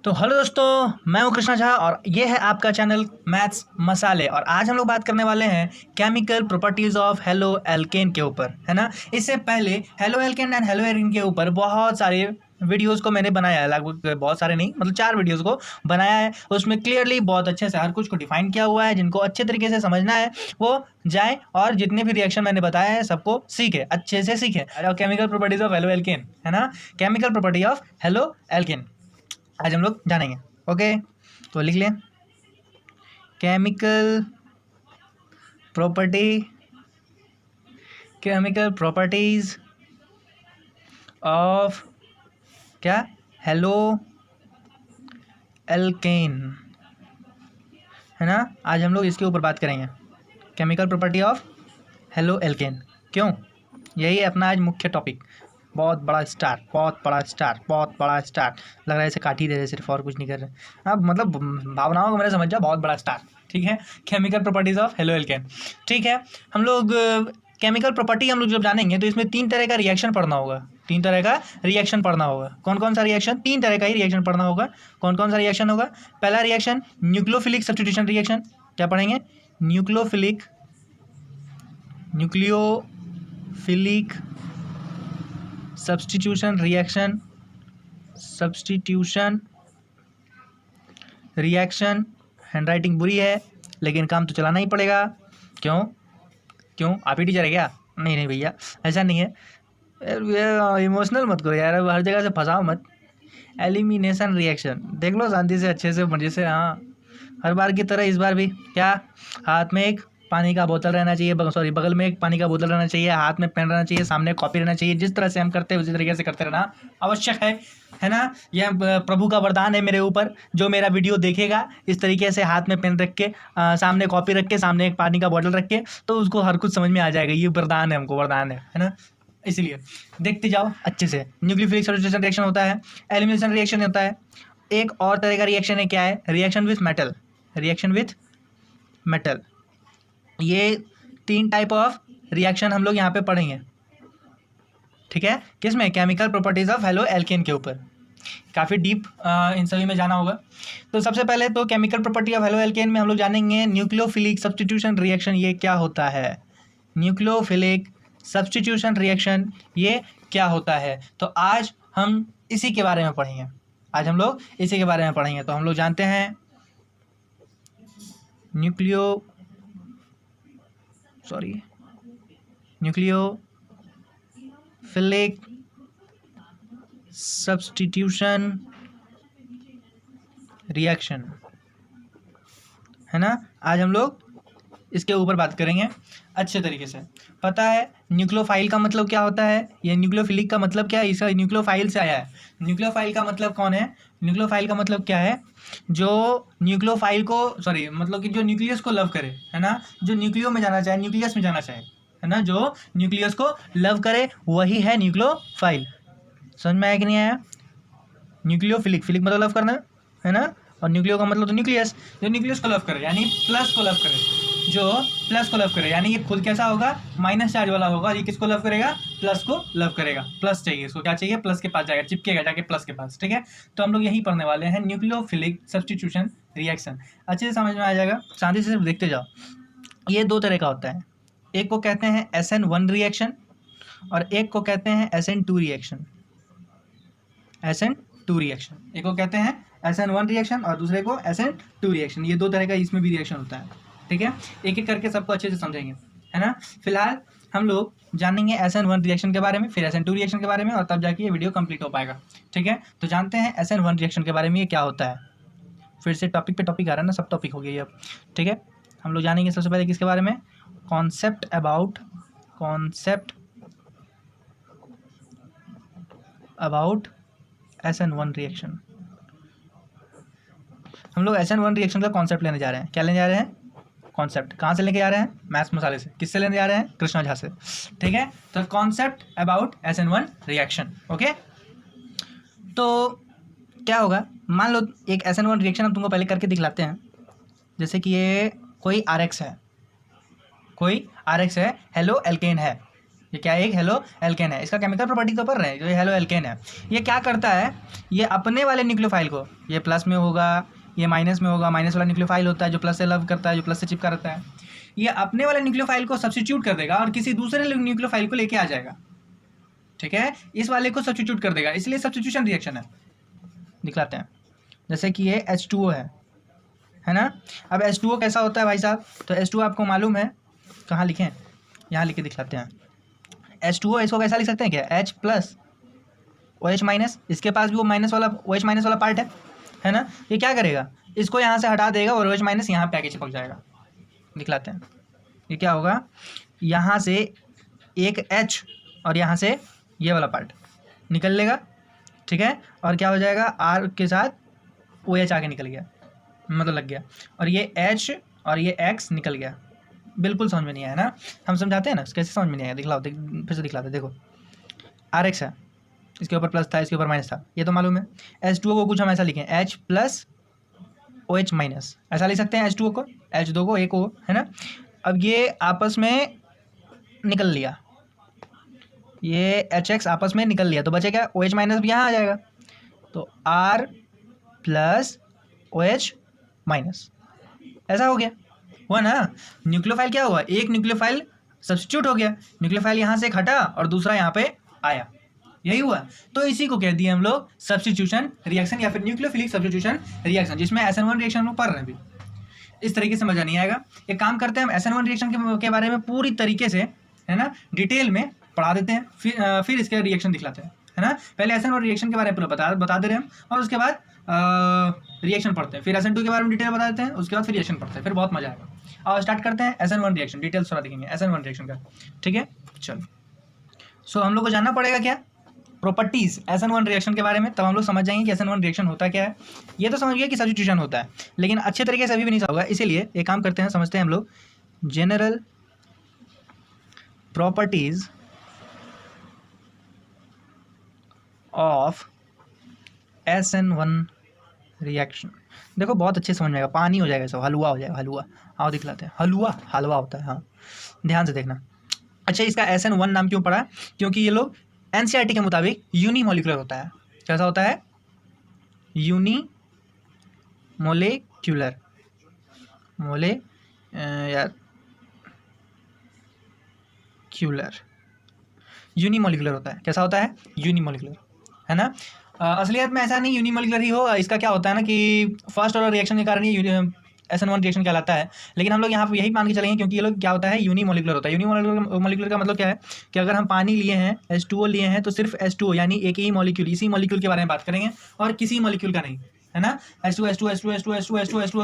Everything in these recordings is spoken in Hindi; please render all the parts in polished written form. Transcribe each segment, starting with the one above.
तो हेलो दोस्तों, मैं हूं कृष्णा झा और ये है आपका चैनल मैथ्स मसाले। और आज हम लोग बात करने वाले हैं chemical properties of halo alkane के ऊपर, है ना। इससे पहले halo alkane and hello Erin के ऊपर बहुत सारे वीडियोस को मैंने बनाया है, लगभग बहुत सारे नहीं, मतलब 4 वीडियोस को बनाया है। उसमें क्लियरली बहुत अच्छे से हर कुछ को डिफाइन किया हुआ है। जिनको अच्छे तरीके से समझना है वो जाए और जितने भी रिएक्शन मैंने बताया है सबको सीखे, अच्छे से सीखे। Chemical properties of halo alkane, है ना, chemical property of halo alkane आज हम लोग जानेंगे। ओके, तो लिख लें केमिकल प्रॉपर्टीज ऑफ क्या, हेलो एल्केन, है ना। आज हम लोग इसके ऊपर बात करेंगे, chemical property of halo alkane. क्यों, यही है अपना आज मुख्य टॉपिक। बहुत बड़ा स्टार लग रहा है, इसे काट ही दे रहे सिर्फ, और कुछ नहीं कर रहे। अब मतलब भावनाओं को मैंने समझ जा, बहुत बड़ा स्टार, ठीक है। Chemical properties of halo alkane, ठीक है। हम लोग केमिकल प्रॉपर्टी हम लोग जब जानेंगे तो इसमें 3 तरह का रिएक्शन पढ़ना होगा। 3 तरह का रिएक्शन पढ़ना होगा। कौन कौन सा रिएक्शन? 3 तरह का ही रिएक्शन पढ़ना होगा। कौन कौन सा रिएक्शन होगा? पहला रिएक्शन न्यूक्लियोफिलिक सब्स्टिट्यूशन रिएक्शन। क्या पढ़ेंगे? Nucleophilic substitution reaction. हैंडराइटिंग बुरी है लेकिन काम तो चलाना ही पड़ेगा। क्यों आप ही टीचर है क्या? नहीं भैया, ऐसा नहीं है। इमोशनल मत करो यार, हर जगह से फंसाओ मत। एलिमिनेशन रिएक्शन देख लो शांति से, अच्छे से, मजे से। हाँ, हर बार की तरह इस बार भी क्या, हाथ में एक पानी का बोतल रहना चाहिए, बगल में एक पानी का बोतल रहना चाहिए, हाथ में पेन रहना चाहिए, सामने कॉपी रहना चाहिए। जिस तरह से हम करते हैं उसी तरीके से करते रहना आवश्यक है ना। यह प्रभु का वरदान है मेरे ऊपर। जो मेरा वीडियो देखेगा इस तरीके से हाथ में पेन रख के, सामने कॉपी रख के, सामने एक पानी का बोतल रख के, तो उसको हर कुछ समझ में आ जाएगा। ये वरदान है, हमको वरदान है ना। इसलिए देखते जाओ अच्छे से। न्यूक्लियोफिलिक सब्स्टिट्यूशन रिएक्शन होता है, एलिमिनेशन रिएक्शन होता है। एक और तरह का रिएक्शन है, क्या है? Reaction with metal. ये 3 टाइप ऑफ रिएक्शन हम लोग यहाँ पे पढ़ेंगे, ठीक है। किसमें? Chemical properties of halo alkane के ऊपर। काफ़ी डीप इन सभी में जाना होगा। तो सबसे पहले तो chemical property of halo alkane में हम लोग जानेंगे न्यूक्लियोफिलिक सब्स्टिट्यूशन रिएक्शन। ये क्या होता है? न्यूक्लियोफिलिक सब्स्टिट्यूशन रिएक्शन ये क्या होता है? तो आज हम इसी के बारे में पढ़ेंगे। तो हम लोग जानते हैं न्यूक्लियोफिलिक सब्स्टिट्यूशन रिएक्शन, है ना। आज हम लोग इसके ऊपर बात करेंगे अच्छे तरीके से। पता है न्यूक्लियोफाइल का मतलब क्या होता है? ये न्यूक्लियोफिलिक का मतलब क्या है? इसका न्यूक्लियोफाइल से आया है। न्यूक्लियोफाइल का मतलब कौन है? न्यूक्लियोफाइल का मतलब क्या है? जो न्यूक्लियोफाइल को, मतलब कि जो न्यूक्लियस को लव करे, है ना, जो न्यूक्लियो में जाना चाहे, न्यूक्लियस में जाना चाहे, है ना, जो न्यूक्लियस को लव करे वही है न्यूक्लियोफाइल। समझ में आया कि नहीं आया? न्यूक्लियोफिलिक, फिलिक मतलब लव करना, है ना, और न्यूक्लियो का मतलब तो न्यूक्लियस। जो न्यूक्लियस को लव करे यानी प्लस को लव करे, जो प्लस को लव करे यानी ये खुद कैसा होगा? माइनस चार्ज वाला होगा। ये किसको लव करेगा? प्लस को लव करेगा। प्लस चाहिए इसको, क्या चाहिए? प्लस के पास जाएगा, चिपकेगा जाके प्लस के पास, ठीक है। तो हम लोग यही पढ़ने वाले हैं, न्यूक्लियोफिलिक सब्स्टिट्यूशन रिएक्शन। अच्छे से समझ में आ जाएगा, शांति से सिर्फ देखते जाओ। ये 2 तरह का होता है। एक को कहते हैं SN1 रिएक्शन और एक को कहते हैं SN2 रिएक्शन। एक को कहते हैं SN1 रिएक्शन और दूसरे को SN2 रिएक्शन। ये 2 तरह का इसमें भी रिएक्शन होता है, ठीक है। एक एक करके सबको अच्छे से समझेंगे, है ना। फिलहाल हम लोग जानेंगे SN1 रिएक्शन के बारे में, फिर SN2 रिएक्शन के बारे में, और तब जाके ये वीडियो कंप्लीट हो पाएगा, ठीक है। तो जानते हैं SN1 रिएक्शन के बारे में, ये क्या होता है। फिर से टॉपिक पे टॉपिक आ रहा है ना, सब टॉपिक हो गया अब, ठीक है। हम लोग जानेंगे सबसे पहले किसके बारे में? Concept about SN1 reaction. हम लोग SN1 रिएक्शन का कॉन्सेप्ट लेने जा रहे हैं। क्या लेने जा रहे हैं? कॉन्सेप्ट। कहाँ से लेके जा रहे हैं? मैथ्स मसाले से। किससे लेने जा रहे हैं? कृष्णा झा से, ठीक है। तो concept about SN1 reaction, okay. तो क्या होगा, मान लो एक SN1 रिएक्शन हम तुमको पहले करके दिखलाते हैं। जैसे कि ये कोई RX है, हेलो एल्केन है, ये क्या है, एक हेलो एल्केन है। इसका केमिकल प्रॉपर्टी तो पढ़ रहे हैं, जो हेलो एल्केन है ये क्या करता है, ये अपने वाले न्यूक्लियोफाइल को, ये प्लस में होगा, ये माइनस में होगा, माइनस वाला न्यूक्लियोफाइल होता है जो प्लस से लव करता है, जो प्लस से चिपका रहता है, ये अपने वाले न्यूक्लियोफाइल को सब्स्टिट्यूट कर देगा और किसी दूसरे न्यूक्लियोफाइल को लेके आ जाएगा, ठीक है, इस वाले को सब्स्टिट्यूट कर देगा, इसलिए सब्स्टिट्यूशन रिएक्शन है। दिखलाते हैं, जैसे कि ये H2O है ना। अब H2O कैसा होता है भाई साहब, तो H2O आपको मालूम है, कहाँ लिखें, यहाँ लिख के दिखलाते हैं। H2O इसको कैसा लिख सकते हैं क्या, H प्लस OH माइनस, इसके पास भी वो माइनस वाला OH माइनस वाला पार्ट है ना। ये क्या करेगा, इसको यहाँ से हटा देगा और OH माइनस यहाँ पे आके चिपक जाएगा। दिखलाते हैं, ये क्या होगा, यहाँ से एक H और यहाँ से ये वाला पार्ट निकल लेगा, ठीक है, और क्या हो जाएगा, R के साथ OH आके निकल गया, मतलब लग गया, और ये H और ये X निकल गया। बिल्कुल समझ में नहीं आया ना, हम समझाते हैं ना, कैसे समझ में नहीं आया, दिखलाओ फिर से दिखलाते। देखो RX है, इसके ऊपर प्लस था, इसके ऊपर माइनस था, ये तो मालूम है। H2O को कुछ हम ऐसा लिखें, H प्लस OH माइनस, ऐसा लिख सकते हैं H2O को, H2 को एक O, है ना। अब ये आपस में निकल लिया, ये HX आपस में निकल लिया, तो बचे क्या, OH माइनस भी यहाँ आ जाएगा, तो R प्लस OH माइनस, ऐसा हो गया, हुआ ना। न्यूक्लियोफाइल क्या हुआ, एक न्यूक्लियोफाइल सब्स्टिट्यूट हो गया, न्यूक्लियोफाइल यहाँ से एक हटा और दूसरा यहाँ पे आया, यही हुआ। तो इसी को कह दिए हम लोग सब्स्टिट्यूशन रिएक्शन या फिर न्यूक्लियोफिलिक सब्स्टिट्यूशन रिएक्शन, जिसमें SN1 रिएक्शन हम पढ़ रहे हैं भी। इस तरीके से मजा नहीं आएगा, एक काम करते हैं, हम SN1 रिएक्शन के बारे में पूरी तरीके से, है ना, डिटेल में पढ़ा देते हैं, फिर इसके रिएक्शन दिखलाते हैं, है ना। पहले SN1 रिएक्शन के बारे में पूरा बता दे रहे हैं हम, और उसके बाद रिएक्शन पढ़ते हैं, फिर SN2 के बारे में डिटेल बता देते हैं, उसके बाद फिर रिएक्शन पढ़ते हैं, फिर बहुत मजा आएगा। और स्टार्ट करते हैं SN1 रिएक्शन, डिटेल्स थोड़ा देखेंगे SN1 रिएक्शन का, ठीक है। चलो, सो हम लोग को जानना पड़ेगा क्या, प्रॉपर्टीज SN1 रिएक्शन के बारे में, तब हम लोग समझ जाएंगे कि SN1 रिएक्शन होता क्या है। ये तो समझ गया कि सब्स्टिट्यूशन होता है, लेकिन अच्छे तरीके से अभी भी नहीं होगा, इसीलिए एक काम करते हैं, समझते हैं हम लोग general properties of SN1 reaction. देखो बहुत अच्छे समझ में आएगा, पानी हो जाएगा, सब हलवा हो जाएगा, हलवा। आओ दिखलाते हैं, हलवा होता है, हाँ ध्यान से देखना। अच्छा, इसका SN1 नाम क्यों पड़ा, क्योंकि ये लोग NCERT के मुताबिक यूनिमोलिकुलर होता है। कैसा होता है, यूनिमोलिक्यूलर, यूनिमोलिकुलर होता है। कैसा होता है, यूनिमोलिकुलर, है ना। असलियत में ऐसा नहीं यूनिमोलिकुलर ही हो, इसका क्या होता है ना कि फर्स्ट ऑर्डर रिएक्शन के कारण ये SN1 रिएक्शन कहलाता है, लेकिन हम लोग यहाँ पर यही मान के चलेंगे, क्योंकि ये लोग क्या होता है, यूनिमोलिकुलर होता है। यूनिमोलिकुलर का मतलब क्या है कि अगर हम पानी लिए हैं, H2O लिए हैं, तो सिर्फ H2O यानी एक ही मॉलिक्यूल, इसी मॉलिक्यूल के बारे में बात करेंगे, और किसी मॉलिक्यूल का नहीं, है ना। H2 के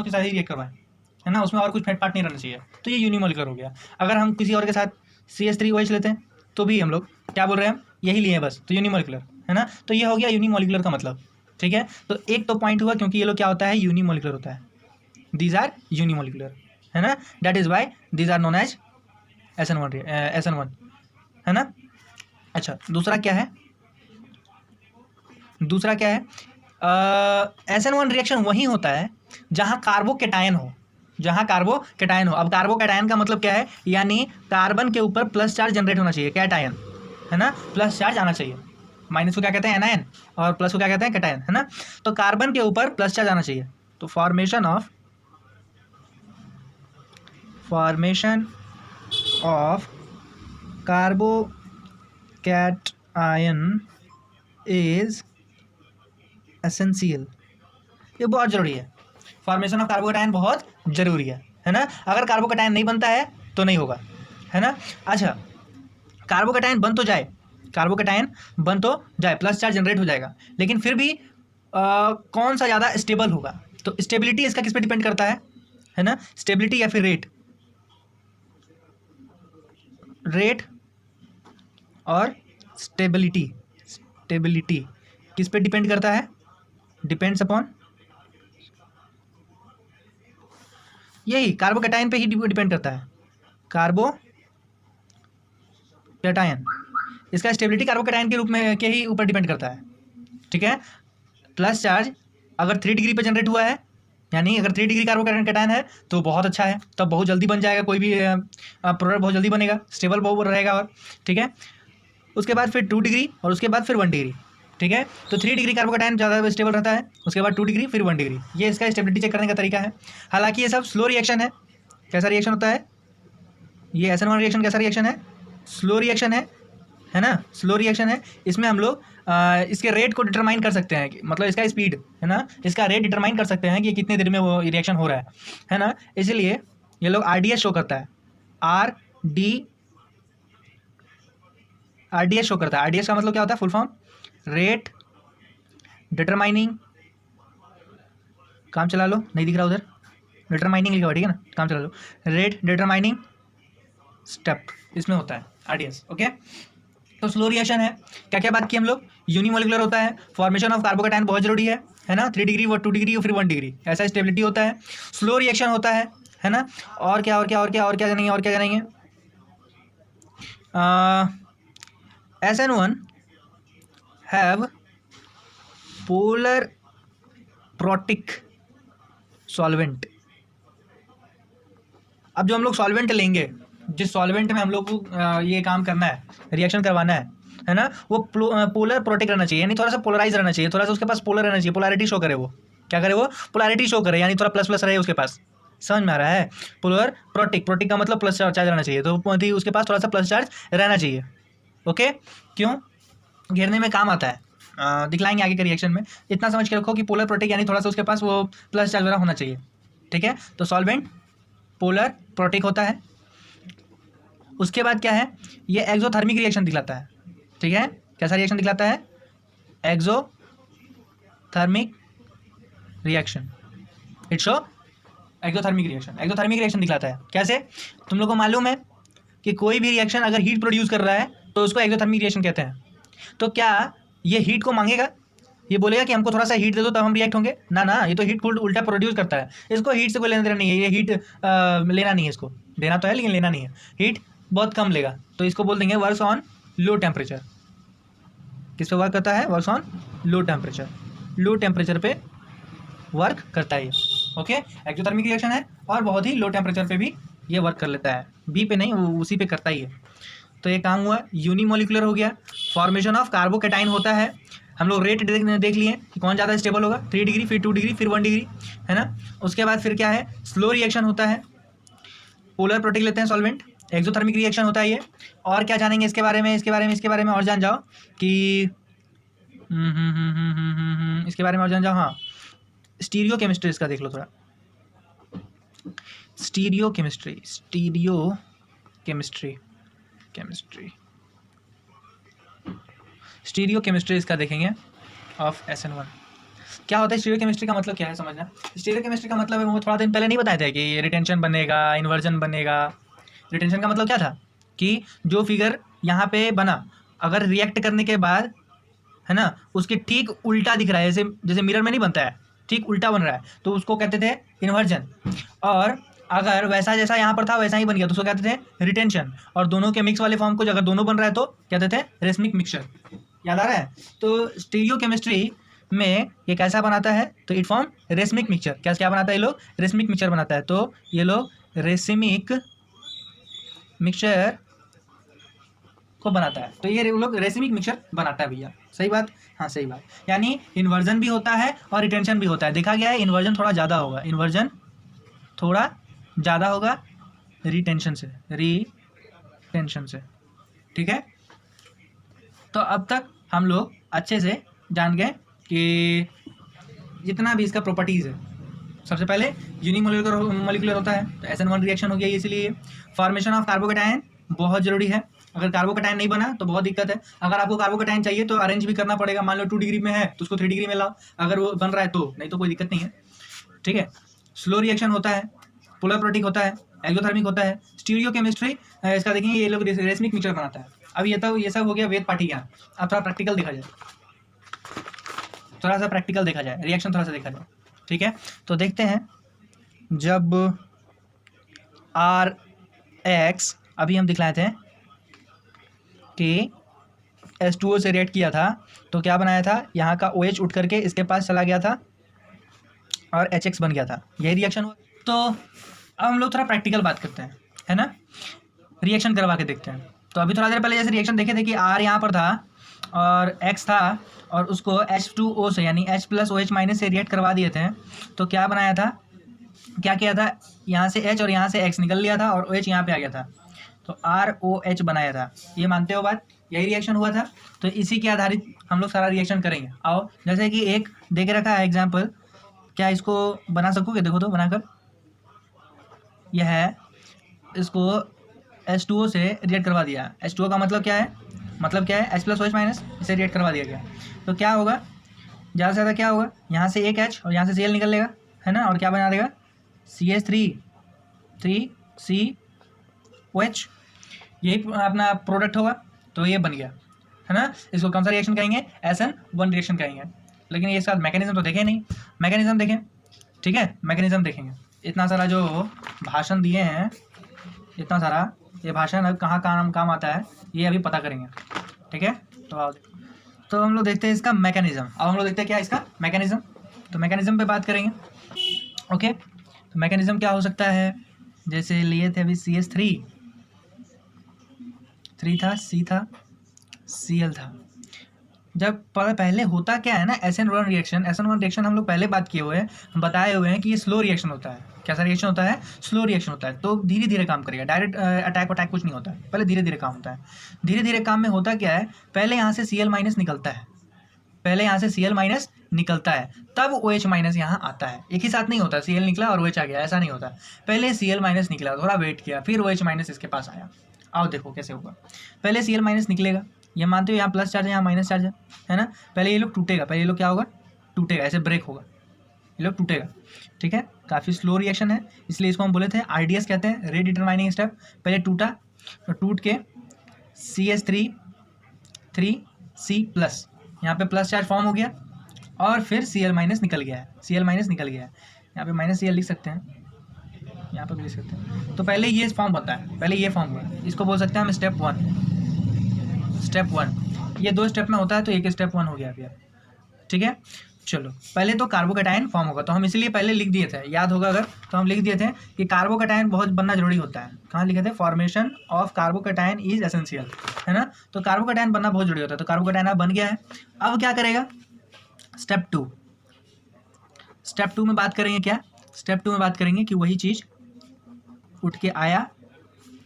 साथ ही रिएक्ट करवाएं, है ना, उसमें और कुछ फेट पार्ट नहीं रहना चाहिए, तो ये यूनिमोलिकुलर हो गया। अगर हम किसी और के साथ CH3OH लेते हैं, तो भी हम लोग क्या बोल रहे हैं, यही लिए बस, तो यूनिमोलिकुलर, है ना। तो ये हो गया यूनिमोलिकुलर का मतलब, ठीक है। तो एक तो पॉइंट हुआ, क्योंकि ये लोग क्या होता है, यूनिमोलिकुलर होता है, दीज आर यूनिमोलिकुलर, है ना, that is why these are known as SN1, है ना। अच्छा, दूसरा क्या है, SN1 रिएक्शन वही होता है जहाँ कार्बोकेटायन हो, अब कार्बोकेटायन का मतलब क्या है, यानी कार्बन के ऊपर प्लस चार्ज जनरेट होना चाहिए, कैटायन, है ना, प्लस चार्ज आना चाहिए। माइनस को क्या कहते हैं, एनायन, और प्लस को क्या कहते हैं, कैटायन, है ना। तो कार्बन के ऊपर प्लस चार्ज आना चाहिए, तो formation of carbocation is essential, ये बहुत ज़रूरी है, फॉर्मेशन ऑफ कार्बोकैटायन बहुत ज़रूरी है ना। अगर कार्बोकैटायन नहीं बनता है तो नहीं होगा, है ना। अच्छा, कार्बोकैटायन बन तो जाए, प्लस चार्ज जनरेट हो जाएगा, लेकिन फिर भी कौन सा ज़्यादा स्टेबल होगा, तो स्टेबिलिटी इसका किस पे डिपेंड करता है ना, स्टेबिलिटी या फिर रेट और स्टेबिलिटी किस पे डिपेंड करता है, डिपेंड्स अपॉन, यही कार्बोकैटायन पे ही डिपेंड करता है, कार्बोकैटायन, इसका स्टेबिलिटी कार्बोकैटायन के रूप में के ही ऊपर डिपेंड करता है, ठीक है। प्लस चार्ज अगर 3 डिग्री पे जनरेट हुआ है, यानी अगर 3 डिग्री कार्बोकैटायन है तो बहुत अच्छा है, तब बहुत जल्दी बन जाएगा, कोई भी प्रोडक्ट बहुत जल्दी बनेगा, स्टेबल बहुत रहेगा। और ठीक है, उसके बाद फिर 2 डिग्री और उसके बाद फिर 1 डिग्री। ठीक है, तो 3 डिग्री कार्बोकैटायन ज़्यादा स्टेबल रहता है, उसके बाद 2 डिग्री फिर 1 डिग्री। ये इसका स्टेबिलिटी चेक करने का तरीका है। हालांकि ये सब स्लो रिएक्शन है। कैसा रिएक्शन होता है ये SN1 रिएक्शन? कैसा रिएक्शन है? स्लो रिएक्शन है ना, स्लो रिएक्शन है। इसमें हम लोग इसके रेट को डिटरमाइन कर सकते हैं, मतलब इसका स्पीड है ना, इसका रेट डिटरमाइन कर सकते हैं कि कितने देर में वो रिएक्शन हो रहा है ना। इसलिए ये लोग RDS शो करता है, RDS शो करता है। RDS का मतलब क्या होता है? फुल फॉर्म रेट डिटरमाइनिंग, काम चला लो, नहीं दिख रहा उधर, डिटरमाइनिंग लिखा हुआ, ठीक है ना, काम चला लो, रेट डिटरमाइनिंग स्टेप इसमें होता है RDS। ओके, तो स्लो रिएक्शन है। क्या क्या बात की हम लोग? यूनिमोलिकुलर होता है, फॉर्मेशन ऑफ कार्बोकैटायन बहुत जरूरी है ना, 3 डिग्री, 2 डिग्री और फिर 1 डिग्री, ऐसा स्टेबिलिटी होता है। स्लो रिएक्शन होता है ना। और क्या और क्या और क्या और क्या जानेंगे, और क्या जानेंगे? SN1 have polar protic solvent. अब जो हम लोग सॉल्वेंट लेंगे, जिस सॉल्वेंट में हम लोग को ये काम करना है, रिएक्शन करवाना है ना, वो पोलर प्रोटिक रहना चाहिए, यानी थोड़ा सा पोलराइज रहना चाहिए, थोड़ा सा उसके पास पोलर रहना चाहिए, पोलैरिटी शो करे। वो क्या करे? वो पोलैरिटी शो करे, यानी थोड़ा प्लस प्लस रहे उसके पास। समझ में आ रहा है? पोलर प्रोटिक, प्रोटिक का मतलब प्लस चार्ज रहना चाहिए, तो उसके पास थोड़ा सा प्लस चार्ज रहना चाहिए। ओके, क्यों? घेरने में काम आता है, दिखलाएंगे आगे के रिएक्शन में। इतना समझ के रखो कि पोलर प्रोटिक यानी थोड़ा सा उसके पास वो प्लस चार्ज वाला होना चाहिए। ठीक है, तो सॉल्वेंट पोलर प्रोटिक होता है। उसके बाद क्या है? ये एक्सोथर्मिक रिएक्शन दिखलाता है। ठीक है, कैसा रिएक्शन दिखलाता है? Exothermic reaction. It show exothermic reaction, exothermic reaction दिखलाता है। कैसे? तुम लोग को मालूम है कि कोई भी रिएक्शन अगर हीट प्रोड्यूस कर रहा है तो उसको एक्सोथर्मिक रिएक्शन कहते हैं। तो क्या ये हीट को मांगेगा? ये बोलेगा कि हमको थोड़ा सा हीट दे दो तब हम रिएक्ट होंगे? ना, ये तो हीट उल्टा प्रोड्यूस करता है। इसको हीट से कोई लेना देना नहीं है, ये हीट लेना नहीं है, इसको देना तो है लेकिन लेना नहीं है, हीट बहुत कम लेगा। तो इसको बोल देंगे वर्क्स ऑन लो टेम्परेचर। किस पे वर्क करता है? Works on low temperature, low temperature पे वर्क करता है ये। ओके, एक्सोथर्मिक रिएक्शन है और बहुत ही लो टेम्परेचर पे भी ये वर्क कर लेता है, बी पे नहीं, उसी पे करता ही है। तो ये काम हुआ, यूनिमोलिकुलर हो गया। फॉर्मेशन ऑफ कार्बोकैटायन होता है। हम लोग रेट देख लिए कि कौन ज़्यादा स्टेबल होगा, 3 डिग्री फिर 2 डिग्री फिर 1 डिग्री, है ना। उसके बाद फिर क्या है? स्लो रिएक्शन होता है, पोलर प्रोटिक लेते हैं सॉल्वेंट, एक्सोथर्मिक रिएक्शन होता है ये। और क्या जानेंगे इसके बारे में? इसके बारे में और जान जाओ कि इसके बारे में और जान जाओ। हाँ, स्टीरियो केमिस्ट्री इसका देख लो थोड़ा, स्टीरियो केमिस्ट्री इसका देखेंगे ऑफ SN1। क्या होता है स्टीरियो केमिस्ट्री का मतलब? क्या है समझना। स्टीरियो केमिस्ट्री का मतलब है, वो थोड़ा दिन पहले नहीं बताए थे कि रिटेंशन बनेगा, इन्वर्जन बनेगा। रिटेंशन का मतलब क्या था कि जो फिगर यहाँ पे बना, अगर रिएक्ट करने के बाद, है ना, उसके ठीक उल्टा दिख रहा है, जैसे मिरर में नहीं बनता है, ठीक उल्टा बन रहा है, तो उसको कहते थे इन्वर्जन। और अगर वैसा जैसा यहाँ पर था वैसा ही बन गया तो उसको कहते थे रिटेंशन। और दोनों के मिक्स वाले फॉर्म को अगर दोनों बन रहा है तो कहते थे रेसमिक मिक्सचर। याद आ रहा है? तो स्टीरियो केमिस्ट्री में ये कैसा बनाता है? तो इट फॉर्म रेसमिक मिक्सचर। क्या बनाता है ये लोग? रेसमिक मिक्सचर बनाता है। तो ये लोग रेसमिक मिक्सचर को बनाता है, तो ये लोग रेसमिक मिक्सचर बनाता है भैया। सही बात? हाँ सही बात। यानी इन्वर्जन भी होता है और रिटेंशन भी होता है। देखा गया है इन्वर्जन थोड़ा ज़्यादा होगा, इन्वर्जन थोड़ा ज़्यादा होगा रिटेंशन से। ठीक है, तो अब तक हम लोग अच्छे से जान गए कि जितना भी इसका प्रॉपर्टीज़ है। सबसे पहले यूनिमोलिकुलर होता है, तो SN1 रिएक्शन हो गया, इसलिए फॉर्मेशन ऑफ कार्बोकैटायन बहुत ज़रूरी है। अगर कार्बोकैटायन नहीं बना तो बहुत दिक्कत है। अगर आपको कार्बोकैटायन चाहिए तो अरेंज भी करना पड़ेगा। मान लो 2 डिग्री में है तो उसको 3 डिग्री में लाओ, अगर वो बन रहा है तो, नहीं तो कोई दिक्कत नहीं है। ठीक है, स्लो रिएक्शन होता है, पोलर प्रोटिक होता है, एक्सोथर्मिक होता है। स्टीरियो केमिस्ट्री इसका देखेंगे, ये लोग रेसमिक मिक्सचर बनाता है। अब ये सब हो गया वेद पाठी ज्ञान। अब थोड़ा प्रैक्टिकल देखा जाए, रिएक्शन थोड़ा सा देखा जाए। ठीक है, तो देखते हैं, जब RX अभी हम दिखलाए थे कि H2O से रिएक्ट किया था तो क्या बनाया था? यहाँ का OH उठ करके इसके पास चला गया था और HX बन गया था, यही रिएक्शन हुआ। तो अब हम लोग थोड़ा प्रैक्टिकल बात करते हैं, है ना, रिएक्शन करवा के देखते हैं। तो अभी थोड़ा देर पहले जैसे रिएक्शन देखे थे कि R यहाँ पर था और X था और उसको H2O से यानी H प्लस OH माइनस से रिएक्ट करवा दिए थे। तो क्या बनाया था, क्या किया था, यहाँ से H और यहाँ से X निकल लिया था और OH यहाँ पे आ गया था, तो ROH बनाया था। ये मानते हो बात, यही रिएक्शन हुआ था। तो इसी के आधारित हम लोग सारा रिएक्शन करेंगे। आओ, जैसे कि एक दे के रखा है एग्जाम्पल, क्या इसको बना सकोगे, देखो तो बनाकर। यह है, इसको H2O से रिएक्ट करवा दिया। H2O का मतलब क्या है, मतलब क्या है, H प्लस OH माइनस, इसे रिएक्ट करवा दिया गया। तो क्या होगा, ज़्यादा से ज़्यादा क्या होगा, यहाँ से एक H और यहाँ से Cl निकल लेगा, है ना, और क्या बना देगा, CH3COH, यही अपना प्रोडक्ट होगा। तो ये बन गया, है ना। इसको कौन सा रिएक्शन कहेंगे, SN1 रिएक्शन कहेंगे। लेकिन ये साथ मैकेनिज्म तो देखें नहीं, मैकेनिज्म देखें, ठीक है, मैकेनिज्म देखेंगे। इतना सारा जो भाषण दिए हैं, इतना सारा ये भाषण अब कहाँ काम आता है, ये अभी पता करेंगे, ठीक है। तो हम लोग देखते हैं इसका मैकेनिज्म। अब हम लोग देखते हैं क्या इसका मैकेनिज्म। तो मैकेनिज्म पे बात करेंगे, ओके। तो मैकेनिज्म क्या हो सकता है, जैसे लिए थे अभी CH3 था, C था, Cl था। जब पहले होता क्या है ना, SN1 रिएक्शन हम लोग पहले बात किए हुए हैं, हम बताए हुए हैं कि ये स्लो रिएक्शन होता है। कैसा रिएक्शन होता है, स्लो रिएक्शन होता है। तो धीरे धीरे काम करेगा, डायरेक्ट अटैक कुछ नहीं होता है, पहले धीरे धीरे काम होता है। धीरे धीरे काम में होता क्या है, पहले यहाँ से Cl माइनस निकलता है, पहले यहाँ से Cl माइनस निकलता है, तब OH माइनस यहाँ आता है। एक ही साथ नहीं होता, Cl निकला और OH आ गया, ऐसा नहीं होता। पहले Cl माइनस निकला, थोड़ा वेट किया, फिर OH माइनस इसके पास आया। आओ देखो कैसे होगा। पहले Cl माइनस निकलेगा, ये मानते हो यहाँ प्लस चार्ज है, यहाँ माइनस चार्ज है ना। पहले ये लोग टूटेगा, पहले ये लोग क्या होगा, टूटेगा, ऐसे ब्रेक होगा, ये लोग टूटेगा, ठीक है। काफ़ी स्लो रिएक्शन है, इसलिए इसको हम बोले थे RDS कहते हैं, रेट डिटरमाइनिंग स्टेप। पहले टूटा, तो टूट के CH3C प्लस, यहाँ पे प्लस चार्ज फॉर्म हो गया और फिर Cl माइनस निकल गया है, Cl माइनस निकल गया है। यहाँ पे माइनस Cl लिख सकते हैं, यहाँ पर भी लिख सकते हैं। तो पहले ये फॉर्म होता है, पहले ये फॉर्म हुआ, इसको बोल सकते हैं हम स्टेप 1। ये 2 स्टेप में होता है, तो एक स्टेप 1 हो गया अभी, ठीक है। चलो, पहले तो कार्बोकैटायन फॉर्म होगा, तो हम इसलिए पहले लिख दिए थे, याद होगा अगर, तो हम लिख दिए थे कि कार्बोकैटायन बहुत बनना जरूरी होता है। कहाँ लिखे थे, formation of carbocation is essential, है ना। तो कार्बोकैटायन बनना बहुत जरूरी होता है। तो कार्बोकैटायन अब बन गया है। अब क्या करेगा, स्टेप 2 में बात करेंगे क्या, स्टेप 2 में बात करेंगे कि वही चीज़ उठ के आया,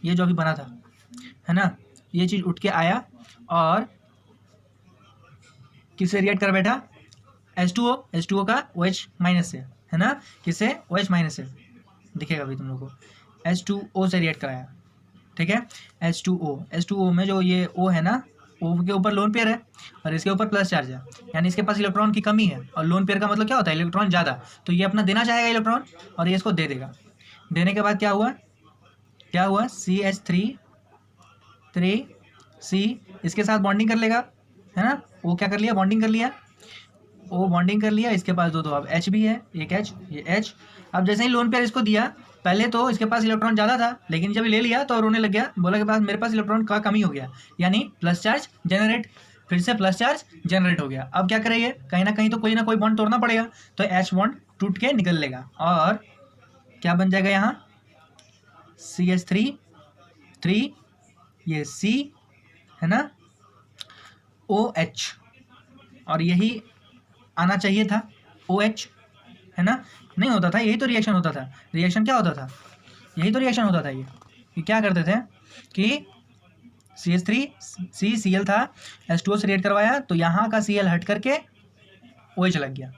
ये जो अभी बना था, है ना, ये चीज़ उठ के आया और किससे रिएक्ट कर बैठा, H2O का OH माइनस से, है ना, किससे, OH माइनस से, दिखेगा अभी तुम लोग को, H2O से रिएक्ट कराया, ठीक है। H2O में जो ये O है ना, O के ऊपर लोन पेयर है और इसके ऊपर प्लस चार्ज है, यानी इसके पास इलेक्ट्रॉन की कमी है। और लोन पेयर का मतलब क्या होता है, इलेक्ट्रॉन ज़्यादा, तो ये अपना देना चाहेगा इलेक्ट्रॉन और ये इसको दे देगा। देने के बाद क्या हुआ, CH3C इसके साथ बॉन्डिंग कर लेगा, है ना। वो क्या कर लिया, बॉन्डिंग कर लिया, वो बॉन्डिंग कर लिया। इसके पास दो अब H भी है, एक H, ये H। अब जैसे ही लोन पेयर इसको दिया, पहले तो इसके पास इलेक्ट्रॉन ज़्यादा था, लेकिन जब ले लिया तो रोने लग गया, बोला के पास मेरे पास इलेक्ट्रॉन का कमी हो गया, यानी प्लस चार्ज जनरेट, फिर से प्लस चार्ज जनरेट हो गया। अब क्या करेंगे, कहीं ना कहीं तो कोई ना कोई बॉन्ड तोड़ना पड़ेगा, तो H बॉन्ड टूट के निकल लेगा और क्या बन जाएगा यहाँ, CH3 ये C, है ना, OH, और यही आना चाहिए था OH, है ना। नहीं होता था, यही तो रिएक्शन होता था। रिएक्शन क्या होता था, यही तो रिएक्शन होता था। ये क्या करते थे कि CH3C Cl था, H2O से रिएक्ट करवाया, तो यहाँ का Cl हट करके OH लग गया,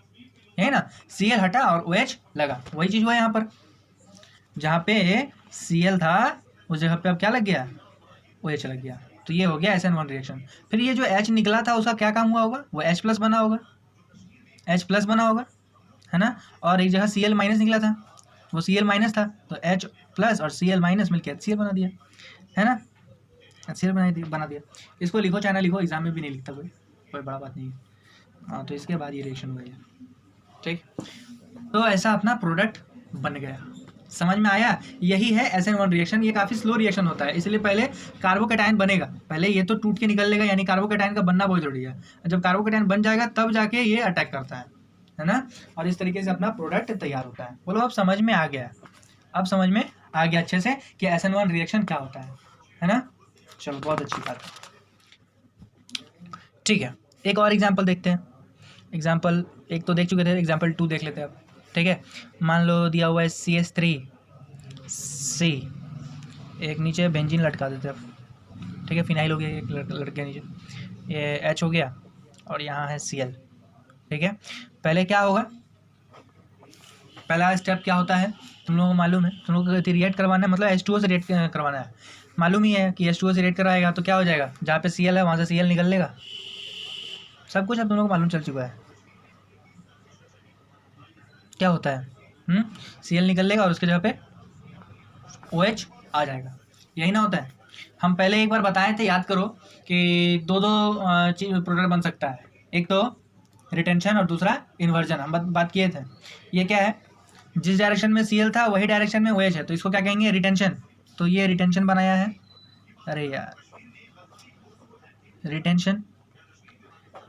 है ना। Cl हटा और OH लगा, वही चीज़ हुआ यहाँ पर। जहाँ पे Cl था उस जगह पे अब क्या लग गया, OH लग गया। तो ये हो गया SN1 रिएक्शन। फिर ये जो H निकला था उसका क्या काम हुआ होगा, वो H प्लस बना होगा, H प्लस बना होगा, है ना। और एक जगह Cl माइनस निकला था, वो Cl माइनस था, तो H प्लस और Cl माइनस मिलकर HCl बना दिया, है ना, HCl बना दिया। इसको लिखो, चाहे ना लिखो, एग्जाम में भी नहीं लिखता कोई बड़ा बात नहीं है। हाँ, तो इसके बाद ये रिएक्शन हुआ है, ठीक। तो ऐसा अपना प्रोडक्ट बन गया, समझ में आया। यही है SN1 रिएक्शन। ये काफ़ी स्लो रिएक्शन होता है, इसलिए पहले कार्बोकैटायन बनेगा, पहले ये तो टूट के निकल लेगा, यानी कार्बोकैटायन का बनना बहुत जरूरी है। जब कार्बोकैटायन बन जाएगा तब जाके ये अटैक करता है, है ना। और इस तरीके से अपना प्रोडक्ट तैयार होता है। बोलो अब समझ में आ गया, अब समझ में आ गया अच्छे से कि SN1 रिएक्शन क्या होता है ना। चलो बहुत अच्छी बात है। ठीक है, एक और एग्जांपल देखते हैं। एग्जांपल एक तो देख चुके थे, एग्जांपल 2 देख लेते हैं अब। ठीक है, मान लो दिया हुआ है CH3C, एक नीचे बेंजीन लटका देते हैं अब। ठीक है, फिनाइल हो गया एक लटक गया नीचे, ये H हो गया और यहाँ है Cl। ठीक है, पहले क्या होगा, पहला स्टेप क्या होता है तुम लोगों को मालूम है, तुम लोगों को रिएक्ट करवाना है, मतलब H2O से रिएक्ट करवाना है। मालूम ही है कि H2O से रिएक्ट कराएगा तो क्या हो जाएगा, जहाँ पे Cl है वहाँ से Cl निकल लेगा। सब कुछ अब तुम लोगों को मालूम चल चुका है क्या होता है। Cl निकल लेगा और उसके जगह पे OH आ जाएगा, यही ना होता है। हम पहले एक बार बताए थे, याद करो, कि दो चीज प्रोडक्ट बन सकता है, एक तो रिटेंशन और दूसरा इन्वर्जन। हम बात किए थे। ये क्या है, जिस डायरेक्शन में Cl था वही डायरेक्शन में OH है, तो इसको क्या कहेंगे, रिटेंशन। तो ये रिटेंशन बनाया है, अरे यार रिटेंशन,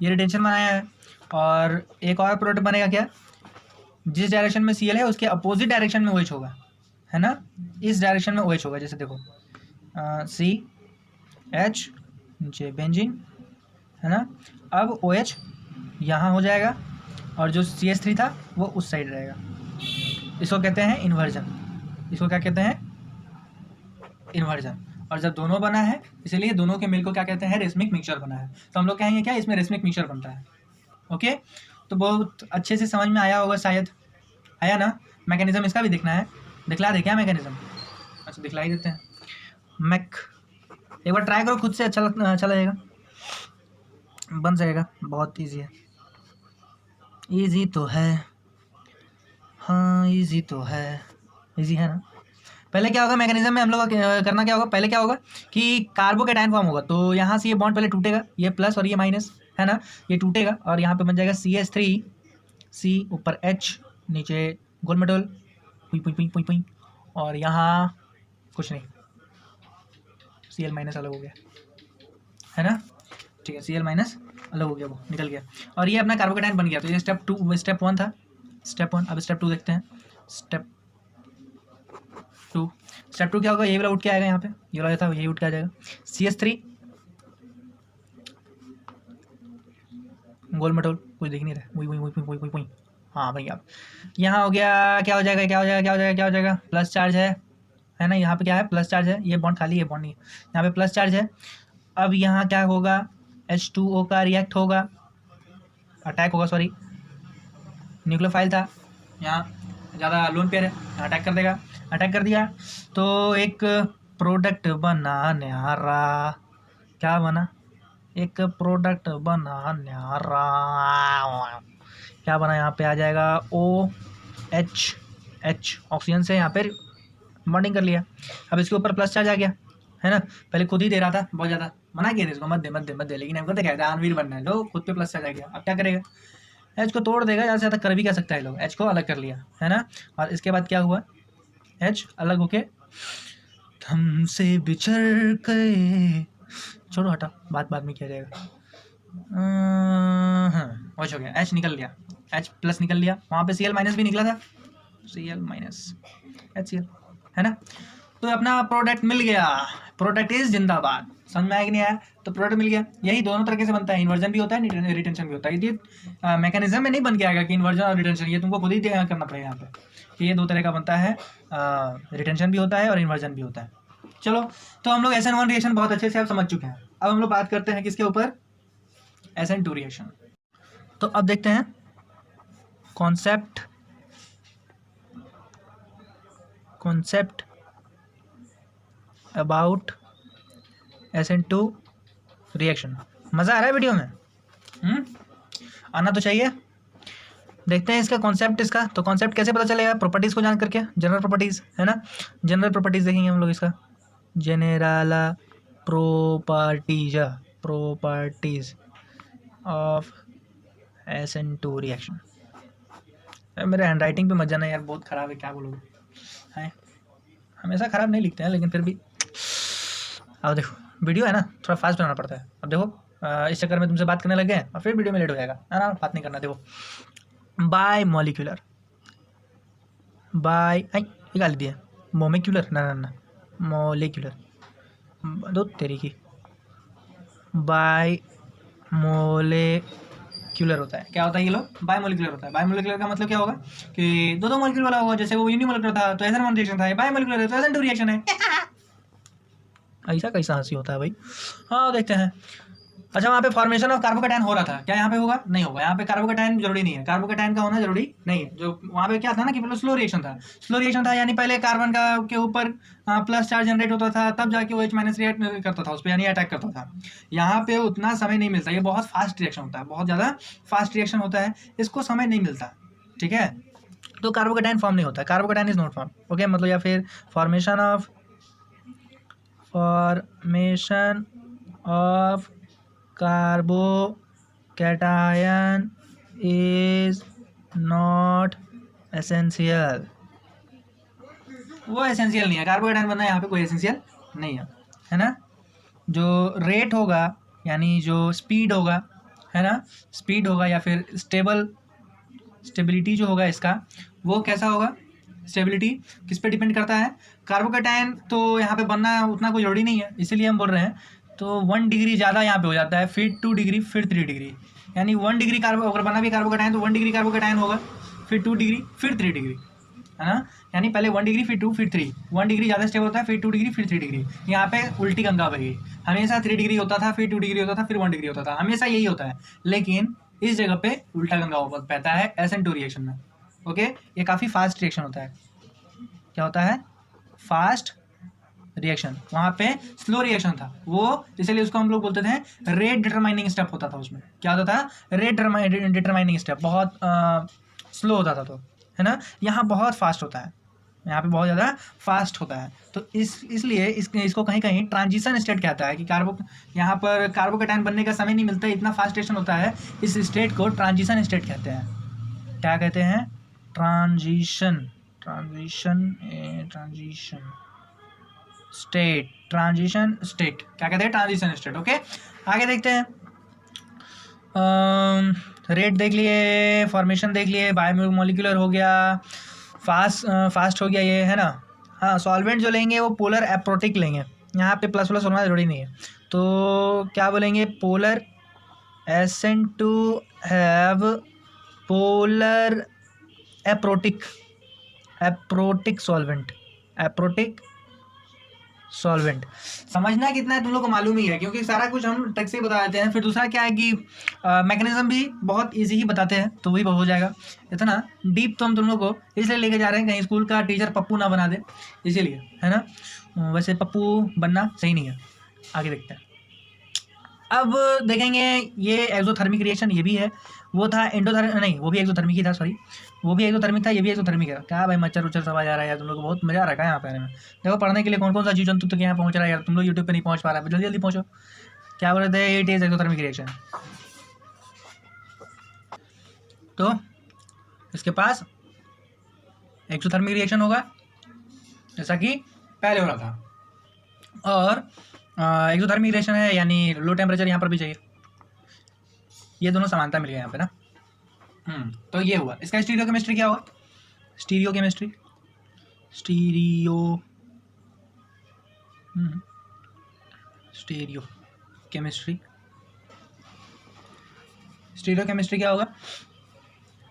ये रिटेंशन बनाया है। और एक और प्रोडक्ट बनेगा क्या, जिस डायरेक्शन में Cl है उसके अपोजिट डायरेक्शन में OH होगा, है ना। इस डायरेक्शन में OH होगा, जैसे देखो CH नीचे बेंजीन, है ना। अब OH यहाँ हो जाएगा और जो CH3 था वो उस साइड रहेगा। इसको कहते हैं इन्वर्जन, इसको क्या कहते हैं, इन्वर्जन। और जब दोनों बना है, इसलिए दोनों के मिल को क्या कहते हैं, रेसमिक मिक्सचर बना है। तो हम लोग कहेंगे क्या, इसमें रेसमिक मिक्सचर बनता है। ओके, तो बहुत अच्छे से समझ में आया होगा शायद, आया ना। मैकेनिज्म इसका भी देखना है, दिखला दे क्या मैकेनिज्म, अच्छा दिखला ही देते हैं। मैक एक बार ट्राई करो खुद से, अच्छा लगेगा, बन जाएगा, बहुत ईजी है। ईजी तो है, हाँ ईजी तो है, ईजी है ना। पहले क्या होगा मैकेनिज्म में, हम लोग का करना क्या होगा, पहले क्या होगा कि कार्बोकेटाइन फॉर्म होगा। तो यहाँ से ये बॉन्ड पहले टूटेगा, ये प्लस और ये माइनस, है ना। ये टूटेगा और यहाँ पे बन जाएगा CH3C, ऊपर H, नीचे गोल मेटल, पुई पुई पुई पुई पुई, और यहाँ कुछ नहीं, Cl माइनस अलग हो गया, है ना। ठीक है, Cl माइनस अलग हो गया, वो निकल गया और ये अपना कार्बोकेटाइन बन गया। तो ये स्टेप 1 था, स्टेप 1। अब स्टेप 2 देखते हैं। स्टेप 2 क्या होगा, ये वाला उठ के आएगा, यहाँ पे ये वाला था यही उठ के आ जाएगा। CH3 गोल मटोल, कुछ दिख नहीं रहा, वही वही वही वही वही, हाँ भाई। अब यहाँ हो गया, क्या हो जाएगा, क्या हो जाएगा, क्या हो जाएगा, क्या हो जाएगा, प्लस चार्ज है ना। यहाँ पे क्या है, प्लस चार्ज है, ये बॉन्ड खाली है, बॉन्ड नहीं है, यहाँ पे प्लस चार्ज है। अब यहाँ क्या होगा, H2O का रिएक्ट होगा, अटैक होगा, सॉरी न्यूक्लियोफाइल था, यहाँ ज़्यादा लोन पेयर है, अटैक कर देगा, अटैक कर दिया तो एक प्रोडक्ट बना न्यारा, क्या बना, एक प्रोडक्ट बना न्यारा, क्या बना, यहाँ पे आ जाएगा OH, ऑक्सीजन से यहाँ पे बॉन्डिंग कर लिया। अब इसके ऊपर प्लस चार्ज आ गया, है ना। पहले खुद ही दे रहा था बहुत ज़्यादा, मना किया था इसको, मत दे मत दे मत दे, लेकिन हमको तो कहता है दानवीर बनना है, लो खुद पे प्लस चार्ज आ गया। अब क्या करेगा, H को तोड़ देगा, ज़्यादा से ज़्यादा कर भी क्या सकता है लोग, H को अलग कर लिया, है ना। और इसके बाद क्या हुआ, H अलग होके हमसे बिछड़ गए, छोड़ो हटा, बात में किया जाएगा। हाँ हो गया, H निकल गया, H प्लस निकल लिया, वहाँ पे Cl माइनस भी निकला था, Cl माइनस HCl, है ना। तो अपना प्रोडक्ट मिल गया, प्रोडक्ट इज जिंदाबाद। समझ में आया कि नहीं आया, तो प्रोडक्ट मिल गया। यही दोनों तरीके से बनता है, इन्वर्जन भी होता है, रिटेंशन भी होता है। ये मैकेनिज्म में नहीं बन के आएगा कि इन्वर्जन और रिटेंशन, ये तुमको खुद ही करना पड़ेगा यहाँ पे कि ये दो तरह का बनता है, रिटेंशन भी होता है और इन्वर्जन भी होता है। चलो, तो हम लोग SN1 रिएक्शन बहुत अच्छे से आप समझ चुके हैं। अब हम लोग बात करते हैं किसके ऊपर, SN2 रिएक्शन। तो अब देखते हैं कॉन्सेप्ट अबाउट SN2 रिएक्शन। मज़ा आ रहा है वीडियो में, आना तो चाहिए। देखते हैं इसका कॉन्सेप्ट, इसका तो कॉन्सेप्ट कैसे पता चलेगा, प्रॉपर्टीज़ को जान करके, जनरल प्रॉपर्टीज़, है ना। जनरल प्रॉपर्टीज़ देखेंगे हम लोग इसका, general properties of SN2 reaction. मेरे हैंड राइटिंग पे मत जाना यार, बहुत ख़राब है, क्या बोलोगे, हैं हमेशा ख़राब नहीं लिखते हैं लेकिन फिर भी। अब देखो वीडियो है ना, थोड़ा फास्ट बनाना पड़ता है। अब देखो इस चक्कर में तुमसे बात करने लगे हैं और फिर वीडियो में लेट हो जाएगा, है ना, बात नहीं करना। देखो बाय मॉलिक्यूलर, बाय ये गाली दिया, मोलिक्यूलर ना ना ना मॉलिक्यूलर, दो तेरी की, बाय मोलिक्यूलर होता है। क्या होता है ये लोग? बाय मोलिक्यूलर होता है। बाय मोलिक्यूलर का मतलब क्या होगा कि दो दो मॉलिक्यूल वाला होगा। जैसे वो यूनिमोलिकुलर था तो SN1 रिएक्शन था, बाय मोलिक्यूलर है तो SN2 रिएक्शन है। ऐसा कैसा हंसी होता है भाई? हाँ देखते हैं। अच्छा, वहाँ पे फॉर्मेशन ऑफ कार्बोकेटाइन हो रहा था, क्या यहाँ पे होगा? नहीं होगा। यहाँ पे कार्बोकेटाइन जरूरी नहीं है, कार्बोकेटाइन का होना जरूरी नहीं है। जो वहाँ पे क्या था ना कि पहले स्लो रिएक्शन था, स्लो रिएक्शन था यानी पहले कार्बन का के ऊपर प्लस चार्ज जनरेट होता था, तब जाके वो H- रिएक्ट करता था उस पर, यानी अटैक करता था। यहाँ पे उतना समय नहीं मिलता, ये बहुत फास्ट रिएक्शन होता है, बहुत ज़्यादा फास्ट रिएक्शन होता है, इसको समय नहीं मिलता। ठीक है, तो कार्बोकेटाइन फॉर्म नहीं होता, carbocation is not form. Okay, मतलब या फिर formation of carbocation is not essential. वो एसेंशियल नहीं है, कार्बोकेटायन बनना यहाँ पे कोई एसेंशियल नहीं है ना। जो रेट होगा यानी जो स्पीड होगा, है ना, स्पीड होगा या फिर स्टेबिलिटी जो होगा इसका, वो कैसा होगा? स्टेबिलिटी किस पे डिपेंड करता है? कार्बोकेटायन तो यहाँ पे बनना उतना कोई जरूरी नहीं है, इसीलिए हम बोल रहे हैं। तो 1 डिग्री ज़्यादा यहाँ पे हो जाता है, फिर 2 डिग्री, फिर 3 डिग्री, यानी 1 डिग्री कार्बो अगर बना भी कार्बोकेटायन तो 1 डिग्री कार्बोकेटायन होगा, फिर 2 डिग्री, फिर 3 डिग्री, है ना। यानी पहले 1 डिग्री, फिर 2, फिर 3, 1 डिग्री ज़्यादा स्टेबल होता है, फिर 2 डिग्री, फिर 3 डिग्री। यहाँ पे उल्टी गंगा बही, हमेशा 3 डिग्री होता था, फिर 2 डिग्री होता था, फिर 1 डिग्री होता था, हमेशा यही होता है। लेकिन इस जगह पे उल्टा गंगा बहता है SN2 रिएक्शन में। ओके, ये काफ़ी फास्ट रिएक्शन होता है। क्या होता है? Fast reaction. वहाँ पे स्लो रिएक्शन था वो, इसलिए उसको हम लोग बोलते थे रेट डिटरमाइनिंग स्टेप होता था उसमें। क्या होता था? रेट डिटरमाइनिंग स्टेप, बहुत स्लो होता था तो, है ना। यहाँ बहुत फास्ट होता है, यहाँ पे बहुत ज़्यादा फास्ट होता है। तो इसलिए इसको कहीं कहीं ट्रांजिशन स्टेट कहता है कि यहाँ पर कार्बोकेटायन बनने का समय नहीं मिलता, इतना फास्ट रिएक्शन होता है। इस स्टेट को ट्रांजिशन स्टेट कहते हैं। क्या कहते हैं? ट्रांजिशन स्टेट क्या कहते हैं? Transition state. ओके, आगे देखते हैं। रेट देख लिए, फॉर्मेशन देख लिए, बायोमोलिकुलर हो गया, फास्ट हो गया ये, है ना। हाँ, सॉल्वेंट जो लेंगे वो पोलर एप्रोटिक लेंगे, यहाँ पे प्लस प्लस होना जरूरी नहीं है। तो क्या बोलेंगे? Polar SN2 have polar aprotic solvent. समझना कितना है तुम लोग को मालूम ही है, क्योंकि सारा कुछ हम टक से बता देते हैं। फिर दूसरा क्या है कि मैकेनिज्म भी बहुत इजी ही बताते हैं, तो वही हो जाएगा। इतना डीप तो हम तुम लोग को इसलिए लेके जा रहे हैं, कहीं स्कूल का टीचर पप्पू ना बना दे, इसीलिए, है ना। वैसे पप्पू बनना सही नहीं है। आगे देखते हैं। अब देखेंगे ये एक्सोथर्मिक रिएक्शन, ये भी है। वो था एंडोथर्मिक, नहीं वो भी एक्सोथर्मिक ही था, सॉरी, वो भी एक्सोथर्मिक था, ये भी एक्सोथर्मिक है। क्या भाई मच्छर उच्छर सब आ जा रहा है यार, तुम लोग को बहुत मजा आ रहा है यहाँ पे आने में। देखो पढ़ने के लिए कौन कौन सा जीव जंतु तक यहाँ पहुँच रहा है यार, तुम लोग यूट्यूब पे नहीं पहुँच पा रहा है, जल्दी जल्दी पहुँचो। क्या बोल रहे थे? It is exothermic reaction. तो इसके पास एक्सोथर्मिक रिएक्शन होगा जैसा कि पहले हो रहा था, और एक्सोथर्मिक रिएक्शन है यानी लो टेम्परेचर यहाँ पर भी चाहिए। ये दोनों समानता मिल गया यहाँ पे ना। तो ये हुआ। इसका स्टीरियो केमिस्ट्री क्या होगा? स्टीरियो केमिस्ट्री क्या होगा?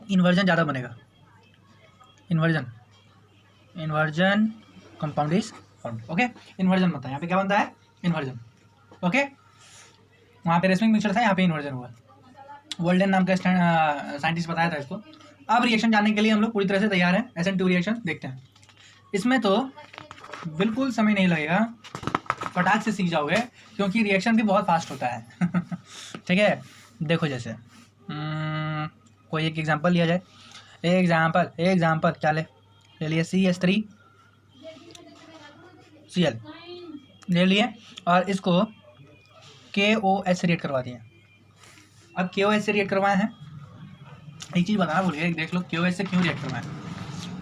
इन्वर्जन ज़्यादा बनेगा, inversion compound is found. Okay, inversion बनता है यहाँ पे, क्या बनता है? इन्वर्जन। ओके, वहाँ पे रेसमिक मिक्सचर था, यहाँ पे इन्वर्जन हुआ। वर्ल्डन नाम का साइंटिस्ट बताया था इसको। अब रिएक्शन जानने के लिए हम लोग पूरी तरह से तैयार हैं। SN2 रिएक्शन देखते हैं। इसमें तो बिल्कुल समय नहीं लगेगा, फटाक से सीख जाओगे, क्योंकि रिएक्शन भी बहुत फास्ट होता है। ठीक है, देखो जैसे कोई एक एग्जांपल लिया जाए। एग्जांपल क्या ले लिए? CH3Cl ले लिए और इसको KOH से रिएक्ट करवा दिए। अब KOH से रिएक्ट करवाए हैं, एक चीज़ बताना भूल गया, देख लो KOH से क्यों रिएक्ट करवाए।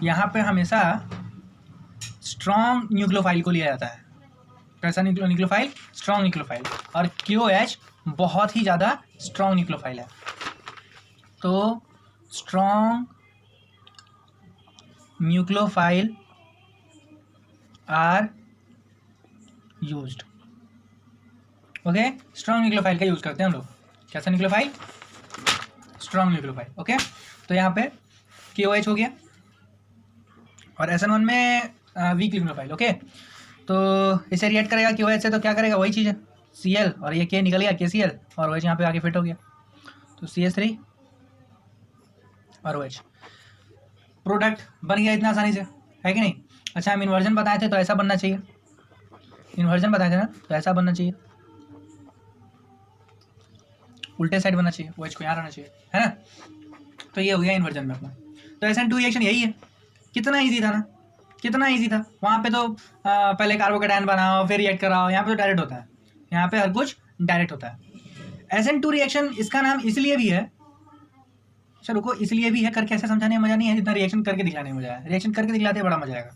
यहाँ पे हमेशा स्ट्रॉन्ग न्यूक्लियोफाइल को लिया जाता है। कैसा न्यूक्लियोफाइल? Strong nucleophile. और KOH बहुत ही ज़्यादा स्ट्रॉन्ग न्यूक्लियोफाइल है। तो strong nucleophile are used. Okay, strong nucleophile का यूज करते हैं हम लोग। कैसा न्यूक्लियोफाइल? Strong nucleophile. ओके, तो यहाँ पे KOH हो गया और SN1 में वीक न्यूक्लियोफाइल। ओके, तो इसे रिएक्ट करेगा KOH से, तो क्या करेगा? वही चीज़ है, Cl, और ये K निकल गया KCl, और OH यहाँ पे आके फिट हो गया, तो CH3 और OH प्रोडक्ट बन गया इतना आसानी से, है कि नहीं? अच्छा, हम इन्वर्जन बताए थे तो ऐसा बनना चाहिए, इन्वर्जन बताए थे ना, तो ऐसा बनना चाहिए, उल्टे साइड बनना चाहिए, OH को यहाँ रहना चाहिए, है ना? तो ये हो गया इन्वर्जन में अपना। तो SN2 रिएक्शन यही है। कितना ईजी था ना, कितना ईजी था। वहाँ पे तो पहले कार्बोकेटायन बनाओ फिर रिएक्ट कराओ, यहाँ पे तो डायरेक्ट होता है, यहाँ पे हर कुछ डायरेक्ट होता है। SN2 रिएक्शन इसका नाम इसलिए भी है, चलो रुको, इसलिए भी है, करके ऐसे समझाने में मजा नहीं है जितना रिएक्शन करके दिखलाने में मजा है। रिएक्शन करके दिखलाते बड़ा मजा आएगा।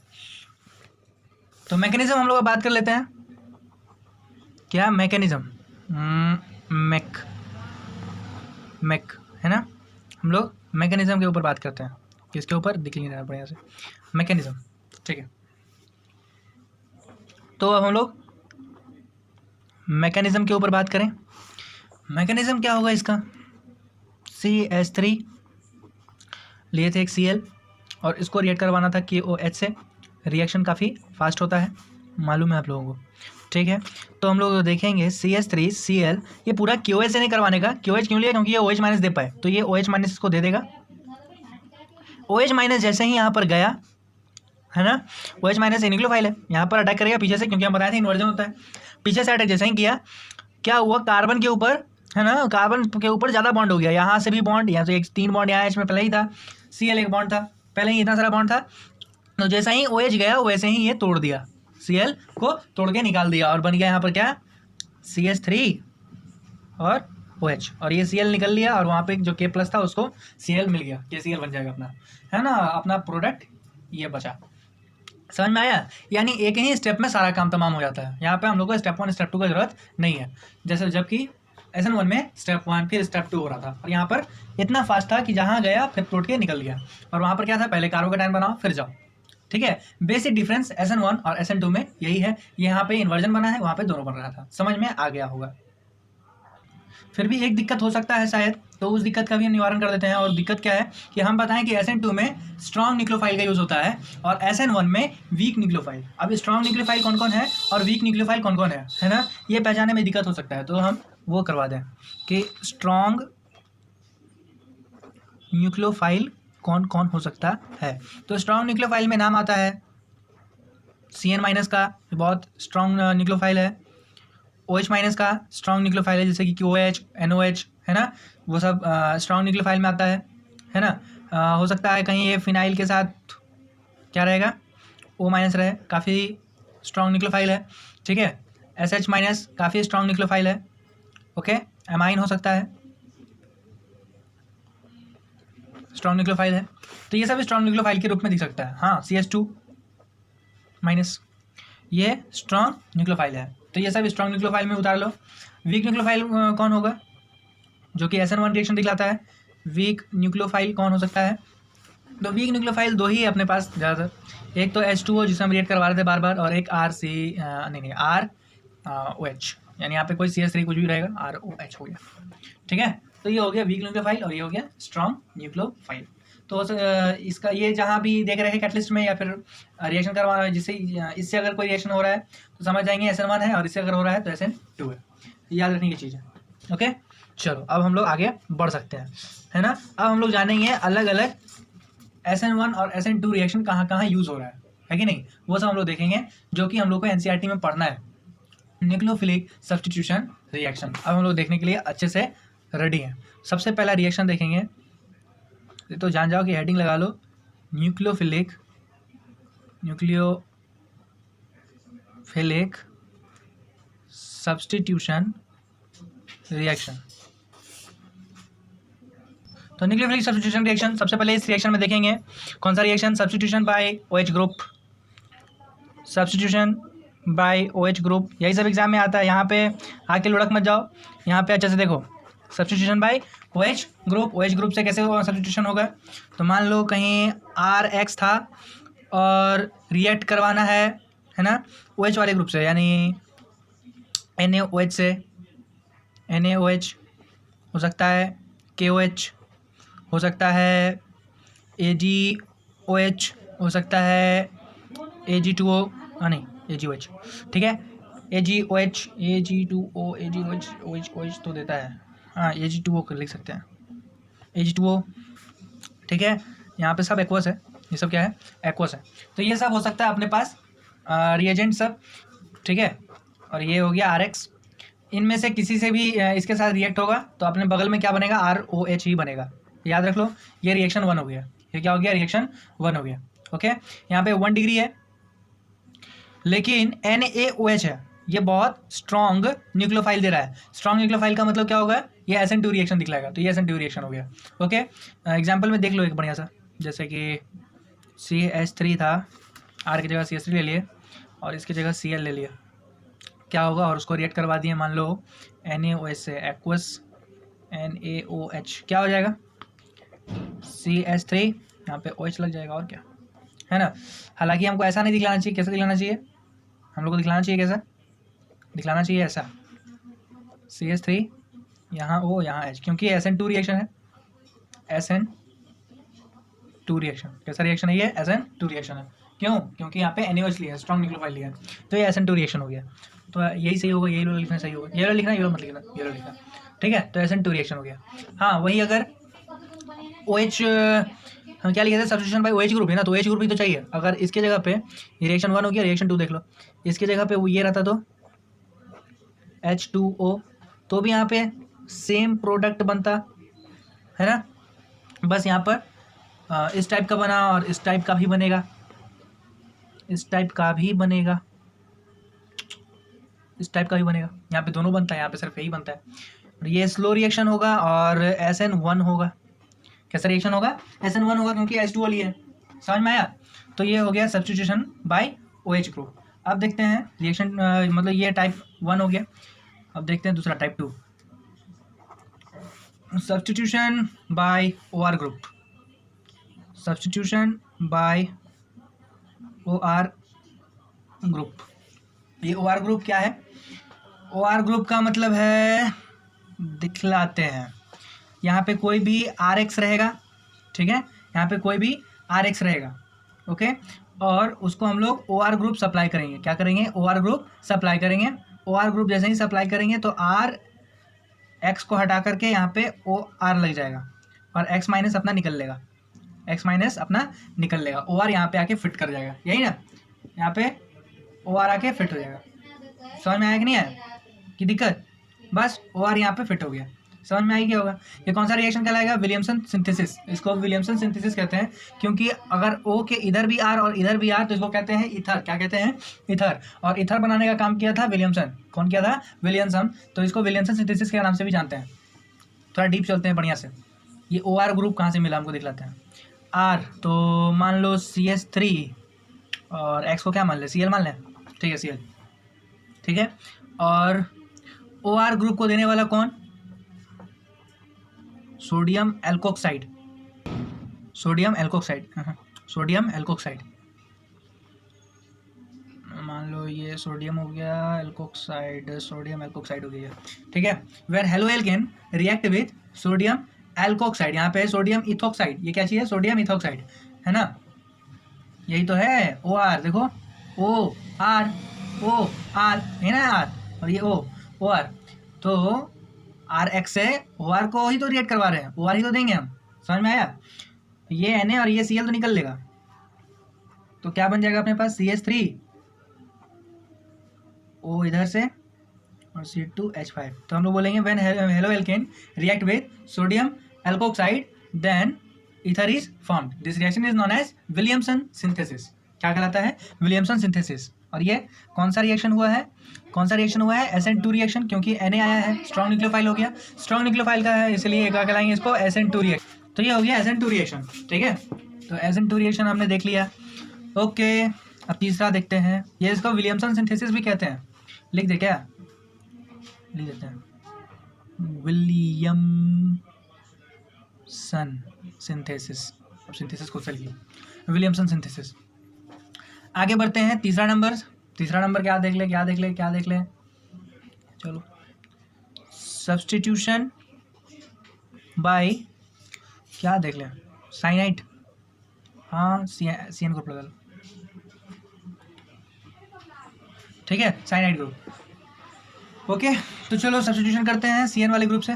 तो मैकेनिज्म हम लोग बात कर लेते हैं। क्या मैकेनिज्म? मैक है ना, हम लोग मैकेनिज्म के ऊपर बात करते हैं। किसके ऊपर? दिख नहीं रहा बढ़िया से, मैकेनिज्म, ठीक है। तो अब हम लोग मैकेनिज्म के ऊपर बात करें। मैकेनिज्म क्या होगा इसका? CH3 लिए थे एक Cl और इसको रिएक्ट करवाना था KOH से। रिएक्शन काफ़ी फास्ट होता है, मालूम है आप लोगों को, ठीक है। तो हम लोग देखेंगे CH3 Cl, ये पूरा KOH से नहीं करवाने का। KOH क्यों लिया? क्योंकि ये OH माइनस दे पाए, तो ये OH माइनस इसको दे देगा। OH माइनस जैसे ही यहाँ पर गया, है ना, OH माइनस न्यूक्लियोफाइल है, यहाँ पर अटैक करेगा पीछे से, क्योंकि हम बताए थे इन्वर्जन होता है। पीछे से अटैक जैसे ही किया, क्या हुआ? कार्बन के ऊपर, है ना, कार्बन के ऊपर ज़्यादा बॉन्ड हो गया। यहाँ से भी बॉन्ड, यहाँ से एक 3 बॉन्ड, यहाँ H में पहले ही था, Cl एक बॉन्ड था, पहले ही इतना सारा बॉन्ड था। तो जैसा ही OH गया वैसे ही ये तोड़ दिया, Cl को तोड़ के निकाल दिया, और बन गया यहाँ पर क्या? CH3 और OH, और ये Cl निकल लिया, और वहाँ पे जो K प्लस था उसको Cl मिल गया, KCl बन जाएगा अपना, है ना, अपना प्रोडक्ट ये बचा। समझ में आया? यानी एक ही स्टेप में सारा काम तमाम हो जाता है। यहाँ पे हम लोग को स्टेप 1 स्टेप 2 का जरूरत नहीं है, जैसे जबकि SN1 में स्टेप 1 फिर स्टेप 2 हो रहा था, और यहाँ पर इतना फास्ट था कि जहाँ गया फिर तोड़ के निकल गया। और वहाँ पर क्या था? पहले कार्बोकेटायन बनाओ फिर जाओ, ठीक है। बेसिक डिफरेंस SN1 और SN2 में यही है। यहाँ पे इन्वर्जन बना है, वहाँ पे दोनों बन रहा था। समझ में आ गया होगा। फिर भी एक दिक्कत हो सकता है शायद, तो उस दिक्कत का भी हम निवारण कर देते हैं। और दिक्कत क्या है कि हम बताएं कि SN2 में स्ट्रॉन्ग न्यूक्लियोफाइल का यूज होता है और SN1 में वीक न्यूक्लियोफाइल। अब स्ट्रॉन्ग न्यूक्लियोफाइल कौन कौन है और वीक न्यूक्लियोफाइल कौन कौन है ना, ये पहचानने में दिक्कत हो सकता है। तो हम वो करवा दें कि स्ट्रॉन्ग न्यूक्लियोफाइल कौन कौन हो सकता है। तो स्ट्रॉन्ग न्यूक्लियोफाइल में नाम आता है CN माइनस का, बहुत स्ट्रॉन्ग न्यूक्लियोफाइल है। OH माइनस का स्ट्रॉन्ग न्यूक्लियोफाइल है, जैसे कि QOH, NOH, है ना, वो सब स्ट्रॉन्ग न्यूक्लियोफाइल में आता है ना। हो सकता है कहीं ये फिनाइल के साथ क्या रहेगा? O माइनस रहे, काफ़ी स्ट्रॉन्ग न्यूक्लियोफाइल है, ठीक है। SH माइनस काफ़ी स्ट्रॉन्ग न्यूक्लियोफाइल है, ओके। एमाइन हो सकता है, स्ट्रॉन्ग न्यूक्लियोफाइल है। तो ये सब स्ट्रॉन्ग न्यूक्लियोफाइल के रूप में दिख सकता है। हाँ, CH2 माइनस ये स्ट्रॉन्ग न्यूक्लियोफाइल है, तो ये सब स्ट्रॉन्ग न्यूक्लियोफाइल में उतार लो। वीक न्यूक्लियोफाइल कौन होगा? जो कि SN1 रिएक्शन दिखलाता है। वीक न्यूक्लियोफाइल कौन हो सकता है? तो वीक न्यूक्लियोफाइल दो ही है अपने पास ज़्यादातर, एक तो H2O जिसे हम रिएक्ट करवा रहे थे बार बार, और एक ROH, यानी यहाँ पे कोई CH3 कुछ भी रहेगा, ROH हो गया, ठीक है। तो ये हो गया वीक न्यूक्लियोफाइल और ये हो गया स्ट्रॉन्ग न्यूक्लियोफाइल। तो इसका ये जहाँ भी देख रहे हैं कैटलिस्ट में या फिर रिएक्शन करवाना है, जिससे इससे अगर कोई रिएक्शन हो रहा है तो समझ जाएंगे SN1 है, और इससे अगर हो रहा है तो SN2 है। याद रखने की चीज़ है, ओके। चलो अब हम लोग आगे बढ़ सकते हैं, है ना। अब हम लोग जानेंगे अलग अलग SN1 और SN2 रिएक्शन कहाँ कहाँ यूज़ हो रहा है कि नहीं, वो सब हम लोग देखेंगे, जो कि हम लोग को NCERT में पढ़ना है। न्यूक्लियोफिलिक सब्स्टिट्यूशन रिएक्शन अब हम लोग देखने के लिए अच्छे से रेडी हैं। सबसे पहला रिएक्शन देखेंगे, तो जान जाओ कि हेडिंग लगा लो, न्यूक्लियोफिलिक सब्स्टिट्यूशन रिएक्शन। तो न्यूक्लियोफिलिक सब्स्टिट्यूशन रिएक्शन सबसे पहले इस रिएक्शन में देखेंगे कौन सा reaction? Substitution by OH group, substitution by OH group, यही सब एग्जाम में आता है। यहाँ पे आके लुढ़क मत जाओ, यहाँ पे अच्छे से देखो। Substitution by OH group. OH group से कैसे सब्स्टिट्यूशन होगा, तो मान लो कहीं RX था और रिएक्ट करवाना है ना OH वाले ग्रुप से, यानी NaOH से NaOH हो सकता है, KOH हो सकता है, AgOH हो सकता है, Ag2O नहीं AgOH, ठीक है, AgOH Ag2O AgOH OH तो देता है, हाँ Ag2O कर लिख सकते हैं, Ag2O, ठीक है। यहाँ पे सब एक्वस है, ये सब क्या है, एक्वस है। तो ये सब हो सकता है अपने पास रिएजेंट सब, ठीक है। और ये हो गया RX, इनमें से किसी से भी इसके साथ रिएक्ट होगा तो अपने बगल में क्या बनेगा, ROH ही बनेगा, याद रख लो। ये रिएक्शन 1 हो गया, ये क्या हो गया, रिएक्शन 1 हो गया, ओके। यहाँ पे 1 डिग्री है, लेकिन NaOH है, ये बहुत स्ट्रॉन्ग न्यूक्लियोफाइल दे रहा है। स्ट्रॉन्ग न्यूक्लियोफाइल का मतलब क्या होगा, ये SN2 रिएक्शन दिखलाएगा, तो ये SN2 रिएक्शन हो गया, ओके। एग्जाम्पल में देख लो एक बढ़िया सा, जैसे कि CH3 था, R की जगह CH3 ले लिए और इसकी जगह Cl ले लिया, क्या होगा, और उसको रिएक्ट करवा दिए मान लो NaOH से, एक्वस NaOH क्या हो जाएगा, CH3, यहाँ पे OH लग जाएगा, और क्या है ना। हालांकि हमको ऐसा नहीं दिखलाना चाहिए, कैसे दिखलाना चाहिए, हम लोग को दिखलाना चाहिए कैसा, दिखलाना चाहिए ऐसा, CH3 यहाँ O यहाँ H, क्योंकि SN2 रिएक्शन है, SN2 रिएक्शन, कैसा रिएक्शन है ये, SN2 रिएक्शन है। क्यों, क्योंकि यहाँ पे NaOH लिया है, स्ट्रॉन्ग न्यूक्लियोफाइल लिया है, तो ये SN2 रिएक्शन हो गया। तो यही सही होगा, यही लिखना सही होगा, ये लिखना, ये मत लिखना, ये लिखना, ठीक है। तो SN2 रिएक्शन हो गया। हाँ वही अगर OH हम क्या लिखे थे, सब्स्टिट्यूशन बाय OH ग्रुप है ना, तो OH ग्रुप ही तो चाहिए। अगर इसके जगह पे ये रिएक्शन 1 हो गया, रिएक्शन 2 देख लो, इसके जगह पे वो ये रहता तो H2O, तो भी यहाँ पे सेम प्रोडक्ट बनता है ना, बस यहाँ पर इस टाइप का बना और इस टाइप का भी बनेगा, इस टाइप का भी बनेगा, इस टाइप का भी बनेगा, यहाँ पे दोनों बनता है, यहाँ पे सिर्फ यही बनता है। ये स्लो रिएक्शन होगा और SN1 होगा, कैसा रिएक्शन होगा, SN1 होगा, क्योंकि H2O लिया है, समझ में आया। तो ये हो गया सब्स्टिट्यूशन बाय OH ग्रुप। अब देखते हैं रिएक्शन, मतलब ये टाइप 1 हो गया, अब देखते हैं दूसरा type 2, substitution by OR group, substitution by OR group. ये OR ग्रुप क्या है, OR ग्रुप का मतलब है, दिखलाते हैं, यहाँ पे कोई भी RX रहेगा, ठीक है, यहाँ पे कोई भी RX रहेगा, ओके, और उसको हम लोग OR ग्रुप सप्लाई करेंगे, क्या करेंगे, OR ग्रुप सप्लाई करेंगे। OR ग्रुप जैसे ही सप्लाई करेंगे तो RX को हटा करके यहाँ पे OR लग जाएगा और X माइनस अपना निकल लेगा, X माइनस अपना निकल लेगा, OR यहाँ पे आके फिट कर जाएगा, यही ना, यहाँ पे OR आके फिट हो जाएगा। समझ में आया कि नहीं आया, कि दिक्कत, बस OR यहाँ पे फिट हो गया, समझ में आई क्या होगा। ये कौन सा रिएक्शन कहलाएगा, विलियमसन सिंथेसिस, इसको विलियमसन सिंथेसिस कहते हैं, क्योंकि अगर O के इधर भी R और इधर भी R तो इसको कहते हैं ईथर, क्या कहते हैं, ईथर। और ईथर बनाने का काम किया था विलियमसन, कौन किया था, विलियमसन, तो इसको विलियमसन सिंथेसिस के नाम से भी जानते हैं। थोड़ा डीप चलते हैं बढ़िया से, ये OR ग्रुप कहाँ से मिला हमको दिखलाते हैं। R तो मान लो CH3 और X को क्या मान लें, Cl मान लें, ठीक है Cl, ठीक है। और OR ग्रुप को देने वाला कौन, sodium alkoxide, sodium alkoxide, sodium alkoxide, मान लो ये सोडियम हो गया, एल्कोक्साइड, सोडियम एल्कोक्साइड हो गया, ठीक है। Where haloalkane react with sodium alkoxide, यहाँ पे सोडियम इथोक्साइड, ये क्या चीज़ है, सोडियम इथोक्साइड है ना, यही तो है OR, देखो OR OR है ना R, और ये OR, तो RX से OR को ही तो रिएक्ट करवा रहे हैं, OR ही तो देंगे हम, समझ में आया। ये Na और ये Cl तो निकल लेगा, तो क्या बन जाएगा अपने पास, CH3 O इधर से और C2H5, तो हम लोग बोलेंगे when haloalkane react with sodium alkoxide then ether is formed, this reaction is known as Williamson synthesis, क्या कहलाता है, विलियमसन सिंथेसिस। और ये कौन सा रिएक्शन हुआ है, कौन सा रिएक्शन हुआ है, SN2 रिएक्शन, क्योंकि Na आया है, स्ट्रॉन्ग न्यूक्लियोफाइल हो गया, स्ट्रॉन्ग न्यूक्लियोफाइल का है, इसलिए क्या कहलाएंगे इसको, SN2 रिएक्शन। तो ये हो गया SN2 रिएक्शन, ठीक है। तो SN2 रिएक्शन हमने देख लिया, ओके। अब तीसरा देखते हैं, ये इसको विलियमसन सिंथेसिस भी कहते हैं, लिख दे क्या, लिख देते हैं, विलियमसन सिंथेसिस, अब सिंथेसिस को चलिए, विलियमसन सिंथेसिस। आगे बढ़ते हैं, तीसरा नंबर क्या देख ले, चलो, सब्स्टिट्यूशन बाय क्या देख लें, साइनाइड, हाँ CN ग्रुप लगा लो, ठीक है, साइनाइड ग्रुप। ओके, तो चलो सब्स्टिट्यूशन करते हैं CN वाले ग्रुप से।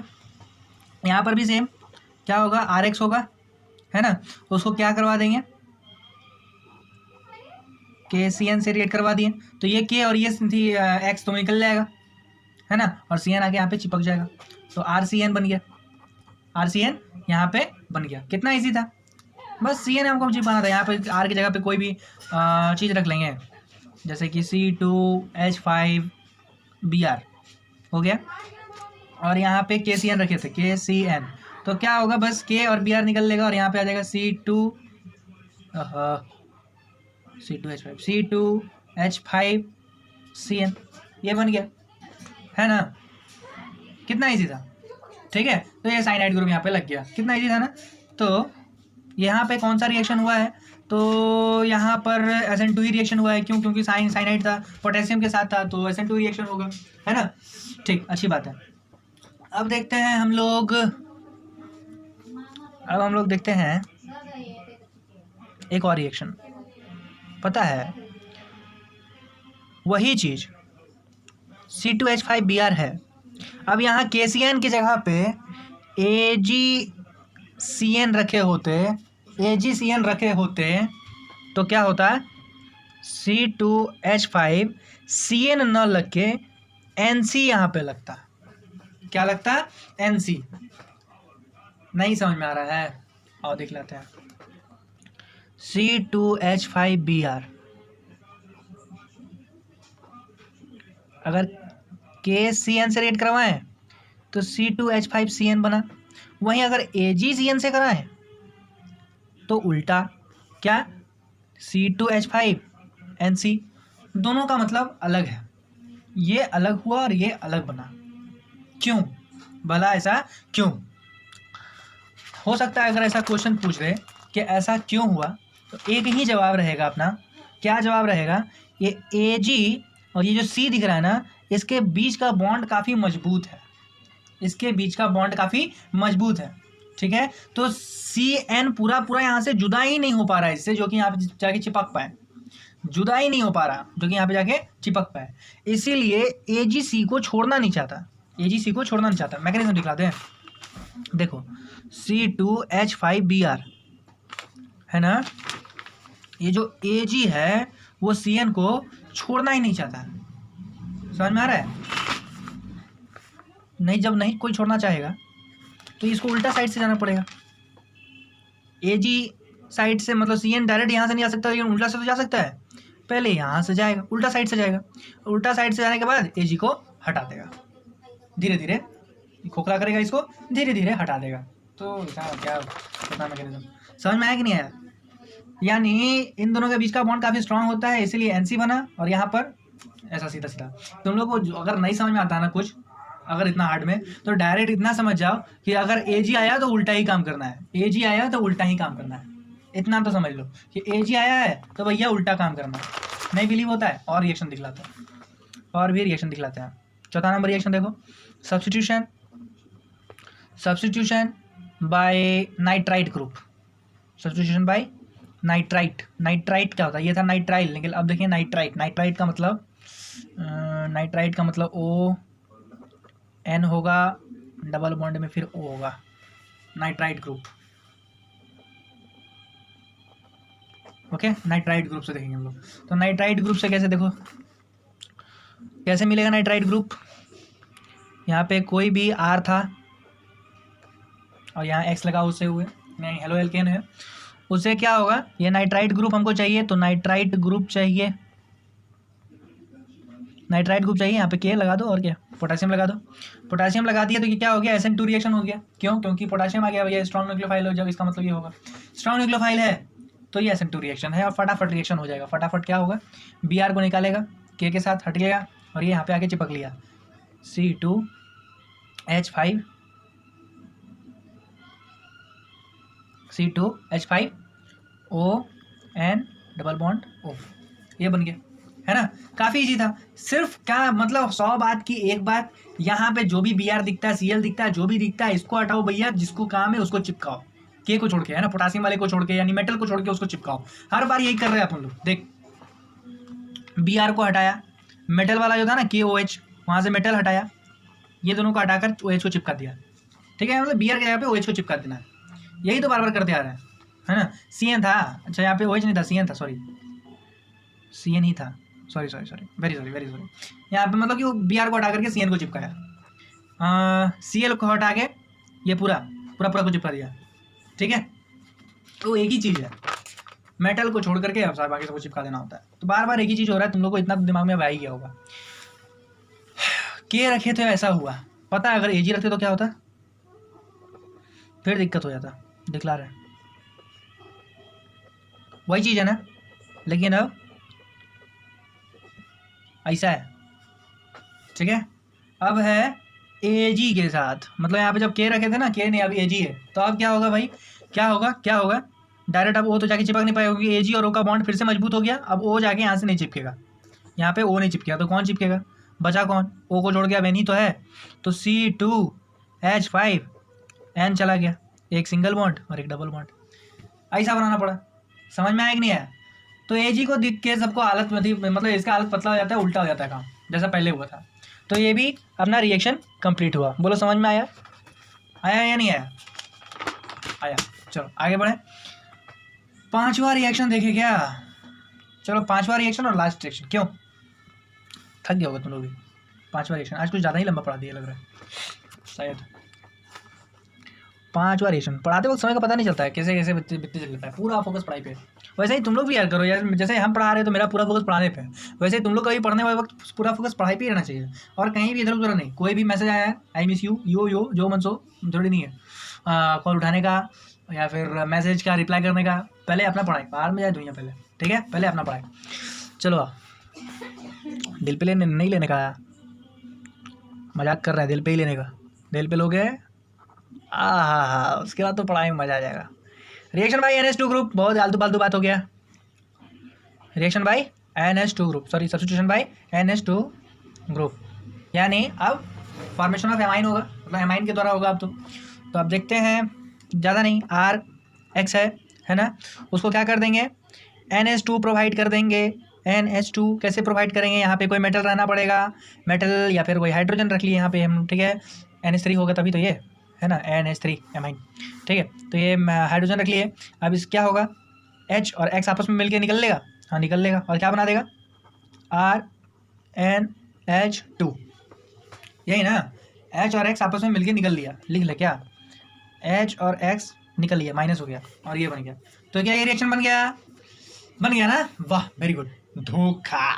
यहाँ पर भी सेम क्या होगा, RX होगा, है ना, उसको क्या करवा देंगे, KCN से रिएक्ट करवा दिए, तो ये K और ये X तो निकल जाएगा, है ना, और CN आके यहाँ पे चिपक जाएगा, तो RCN बन गया, RCN यहाँ पे बन गया। कितना इजी था, बस CN हमको चिपकाना था, यहाँ पे R की जगह पे कोई भी चीज़ रख लेंगे, जैसे कि C2H5Br हो गया, और यहाँ पे KCN रखे थे, KCN, तो क्या होगा, बस K और Br निकल लेगा और यहाँ पे आ जाएगा C2H5CN, ये बन गया, है ना, कितना इजी था, ठीक है। तो ये साइनाइड ग्रुप यहाँ पे लग गया, कितना इजी था ना। तो यहाँ पे कौन सा रिएक्शन हुआ है, तो यहाँ पर SN2 ही रिएक्शन हुआ है, क्यों, क्योंकि साइनाइड था, पोटेशियम के साथ था, तो SN2 रिएक्शन होगा, है ना, ठीक, अच्छी बात है। अब देखते हैं हम लोग देखते हैं एक और रिएक्शन, पता है वही चीज़ C2H5Br है, अब यहाँ KCN की जगह पे AgCN रखे होते तो क्या होता है, C2H5CN न लग के NC यहाँ पे लगता, क्या लगता है, NC। नहीं समझ में आ रहा है, और देख लेते हैं, C2H5Br अगर KCN से रिएक्ट करवाएं तो C2H5CN बना, वहीं अगर AgCN से कराएं तो उल्टा, क्या, C2H5NC, दोनों का मतलब अलग है, ये अलग हुआ और ये अलग बना, क्यों भला, ऐसा क्यों हो सकता है। अगर ऐसा क्वेश्चन पूछ रहे कि ऐसा क्यों हुआ, तो एक ही जवाब रहेगा अपना, क्या जवाब रहेगा, ये Ag और ये जो C दिख रहा है ना, इसके बीच का बॉन्ड काफ़ी मजबूत है, ठीक है, तो CN पूरा यहाँ से जुदा ही नहीं हो पा रहा है इससे, जो कि यहाँ पे जाके चिपक पाए, इसीलिए AgC को छोड़ना नहीं चाहता, मैकेनिज्म दिखाते हैं, देखो C2H5Br है ना, ये जो Ag है वो CN को छोड़ना ही नहीं चाहता, समझ में आ रहा है, नहीं, जब नहीं कोई छोड़ना चाहेगा तो इसको उल्टा साइड से जाना पड़ेगा, Ag साइड से, मतलब CN डायरेक्ट यहाँ से नहीं आ सकता, लेकिन उल्टा से तो जा सकता है, पहले यहाँ से जाएगा, उल्टा साइड से जाएगा, उल्टा साइड से जाने के बाद Ag को हटा देगा, धीरे धीरे खोखला करेगा, इसको धीरे धीरे हटा देगा, तो क्या पता मैकेनिज्म समझ में आया कि नहीं आया। यानी इन दोनों के बीच का बॉन्ड काफ़ी स्ट्रांग होता है, इसीलिए NC बना, और यहाँ पर ऐसा सीधा। तुम लोग को अगर नहीं समझ में आता ना कुछ, अगर इतना हार्ड में, तो डायरेक्ट इतना समझ जाओ कि अगर Ag आया तो उल्टा ही काम करना है, इतना तो समझ लो कि Ag आया है तो भैया उल्टा काम करना है। नहीं बिलीव होता है, और रिएक्शन दिखलाते हैं, चौथा नंबर रिएक्शन देखो, substitution by nitrite group, nitrite क्या होता है, ये था नाइट्राइल, लेकिन अब देखिए नाइट्राइट का मतलब ON होगा, डबल बॉन्ड में फिर O होगा, nitrite group, okay, nitrite group से देखेंगे हम लोग। तो नाइट्राइट ग्रुप से कैसे मिलेगा नाइट्राइट ग्रुप, यहाँ पे कोई भी R था और यहाँ X लगा उससे हुए, नहीं हेलो एल्केन है, उससे क्या होगा, ये नाइट्राइट ग्रुप हमको चाहिए, तो नाइट्राइट ग्रुप चाहिए, यहाँ पे K लगा दो, और क्या, पोटेशियम लगा दो, पोटेशियम लगा दिया तो ये क्या हो गया, SN2 रिएक्शन हो गया, क्यों, क्योंकि पोटेशियम आ गया, भैया स्ट्रॉन्ग न्यूक्लियोफाइल हो, जब इसका मतलब ये होगा स्ट्रॉन्ग न्यूक्लियोफाइल है, तो ये SN2 रिएक्शन है, और फटाफट रिएक्शन हो जाएगा, फटाफट क्या होगा, Br को निकालेगा, K के साथ हट गया, और ये यहाँ पे आके चिपक लिया, H5CH5ON डबल बॉन्ड O, ये बन गया, है ना। काफ़ी इजी था। सिर्फ क्या मतलब 100 बात की एक बात, यहाँ पे जो भी Br दिखता है, Cl दिखता है, जो भी दिखता है इसको हटाओ भैया, जिसको काम है उसको चिपकाओ, के को छोड़ के, है ना, पोटासियम वाले को छोड़ के, यानी मेटल को छोड़ के उसको चिपकाओ। हर बार यही कर रहे हैं अपन लोग। देख Br को हटाया, मेटल वाला जो था ना KOH, वहाँ से मेटल हटाया, ये दोनों को हटाकर OH को चिपका दिया, ठीक है। मतलब Br के जगह पे OH को चिपका देना है, यही तो बार बार करते आ रहे हैं, है ना। CN था, अच्छा यहाँ पे OH नहीं था, CN था, सॉरी CN ही था, सॉरी वेरी सॉरी। यहाँ पे मतलब कि वो Br को हटा करके CN को चिपकाया, Cl को हटा के ये पूरा को चिपका दिया, ठीक है। तो एक ही चीज़ है, मेटल को छोड़ करके अब बाकी सबको चिपका देना होता है। तो बार बार एक ही चीज़ हो रहा है, तुम लोग को इतना दिमाग में आ ही गया होगा। के रखे तो ऐसा हुआ, पता है अगर AG रखते तो क्या होता, फिर दिक्कत हो जाता, दिखला रहे वही चीज़ है ना, लेकिन अब ऐसा है, ठीक है। अब है AG के साथ, मतलब यहाँ पे जब के रखे थे ना, के नहीं, अब AG है, तो अब क्या होगा भाई, क्या होगा डायरेक्ट अब O तो जाके चिपक नहीं पाएगा, क्योंकि AG और O का बॉन्ड फिर से मजबूत हो गया। अब O जाके यहाँ से नहीं चिपकेगा, यहाँ पे O नहीं चिपकेगा, तो कौन चिपकेगा, बचा कौन, O को छोड़ गया, N ही तो है, तो C2H5N चला गया, एक सिंगल बॉन्ड और एक डबल बॉन्ड, ऐसा बनाना पड़ा। समझ में आया कि नहीं आया। तो AG को दिख के सबको हालत मतलब इसका हालत पतला हो जाता है, उल्टा हो जाता है काम, जैसा पहले हुआ था। तो ये भी अपना रिएक्शन कंप्लीट हुआ। बोलो समझ में आया या नहीं आया, आया। चलो आगे बढ़े, 5वां रिएक्शन देखे क्या। चलो 5वां रिएक्शन और लास्ट रिएक्शन, क्यों थक गया होगा तुम लोग भी। 5वां रिएक्शन आज कुछ ज़्यादा ही लंबा पढ़ा दिया लग रहा है शायद। 5वां रिएक्शन पढ़ाते वक्त समय का पता नहीं चलता है, कैसे कैसे बितते चल जाता है, पूरा फोकस पढ़ाई पे। वैसे ही तुम लोग भी यार करो यार, जैसे हम पढ़ा रहे हैं तो मेरा पूरा फोकस पढ़ाने पे है, वैसे ही तुम लोग का भी पढ़ने वाले वक्त पूरा फोकस पढ़ाई पे ही रहना चाहिए, और कहीं भी इधर उधर नहीं। कोई भी मैसेज आया है, आई मिस यू, यो जो मन सो, थोड़ी नहीं है कॉल उठाने का या फिर मैसेज का रिप्लाई करने का, पहले अपना पढ़ाई, बाहर में जाए दुनिया पहले, ठीक है, पहले अपना पढ़ाई। चलो दिल पे लेने नहीं लेने का, मजाक कर रहा है, दिल पे ही लेने का, दिल पे लोगे उसके बाद तो पढ़ाई में मजा आ जाएगा। रिएक्शन बाय NH2 ग्रुप, बहुत आलतू फालतू बात हो गया। Reaction by NH2 group, sorry substitution by NH2 group, यानी अब फॉर्मेशन ऑफ एमाइन होगा, मतलब एमाइन के द्वारा होगा अब तो अब देखते हैं, ज़्यादा नहीं, RX है ना, उसको क्या कर देंगे, NH2 प्रोवाइड कर देंगे। NH2 कैसे प्रोवाइड करेंगे, यहाँ पे कोई मेटल रहना पड़ेगा, मेटल या फिर कोई हाइड्रोजन रख लिए यहाँ पे हम, ठीक है। NH3 होगा तभी तो ये है ना, NH3 एमाइन, ठीक है। तो ये हाइड्रोजन रख लिए। अब इस क्या होगा, H और X आपस में मिलके निकल लेगा, हाँ निकल लेगा, और क्या बना देगा, RNH2, यही ना। H और X आपस में मिलके निकल लिया, लिख ले क्या, H और X निकल लिया, माइनस हो गया, और ये बन गया। तो क्या ये रिएक्शन बन गया ना, वाह वेरी गुड। धोखा,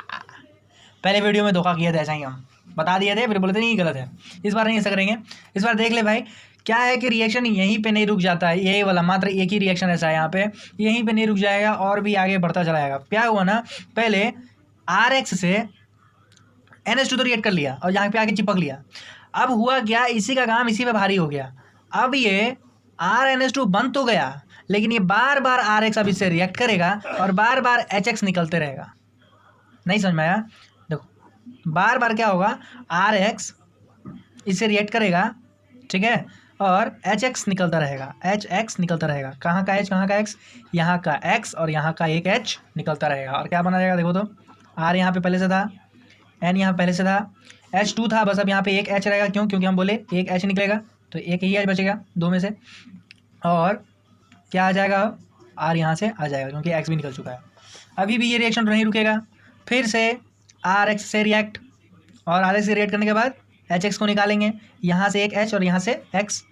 पहले वीडियो में धोखा किया था, ऐसा ही हम बता दिए थे, फिर बोले थे नहीं गलत है। इस बार नहीं ऐसा करेंगे, इस बार देख ले भाई, क्या है कि रिएक्शन यहीं पे नहीं रुक जाता है, यही वाला मात्र एक ही रिएक्शन ऐसा है यहाँ पे, यहीं पे नहीं रुक जाएगा और भी आगे बढ़ता चला जाएगा। क्या हुआ ना, पहले RX से NH2 तो रिएक्ट कर लिया और यहाँ पे आके चिपक लिया। अब हुआ क्या, इसी का काम इसी पे भारी हो गया। अब ये RNH2 बन तो गया, लेकिन ये बार बार RX अब इससे रिएक्ट करेगा और बार बार HX निकलते रहेगा। नहीं समझ में आया, देखो बार बार क्या होगा, RX इससे रिएक्ट करेगा, ठीक है, और HX निकलता रहेगा, HX निकलता रहेगा। कहाँ का H कहाँ का X, यहाँ का X और यहाँ का एक H निकलता रहेगा, और क्या बना जाएगा, देखो तो R यहाँ पे पहले से था, N यहाँ पहले से था, H2 था, बस अब यहाँ पे एक H रहेगा, क्यों, क्योंकि हम बोले एक H निकलेगा, तो एक ही H बचेगा दो में से, और क्या आ जाएगा, R यहाँ से आ जाएगा, क्योंकि X भी निकल चुका है। अभी भी ये रिएक्शन नहीं रुकेगा, फिर से RX से रिएक्ट, और RX से रिएक्ट करने के बाद HX को निकालेंगे, यहाँ से एक H और यहाँ से X,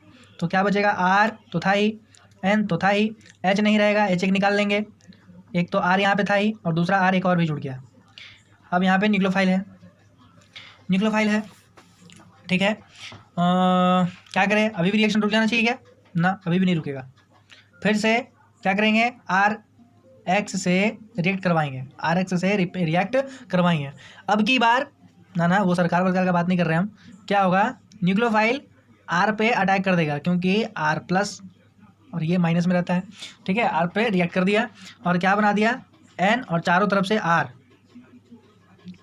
तो क्या बचेगा, R तो था ही, N तो था ही, H नहीं रहेगा, H एक निकाल लेंगे, एक तो R यहाँ पे था ही और दूसरा R एक और भी जुड़ गया। अब यहाँ पे न्यूक्लियोफाइल है, ठीक है। क्या करें, अभी भी रिएक्शन रुक जाना चाहिए क्या, ना अभी भी नहीं रुकेगा। फिर से क्या करेंगे, RX से रिएक्ट करवाएंगे, RX से रिएक्ट करवाएंगे। अब की बार ना वो सरकार का बात नहीं कर रहे हम, क्या होगा, न्यूक्लियोफाइल आर पे अटैक कर देगा, क्योंकि आर प्लस और ये माइनस में रहता है, ठीक है। आर पे रिएक्ट कर दिया और क्या बना दिया, एन, और चारों तरफ से आर,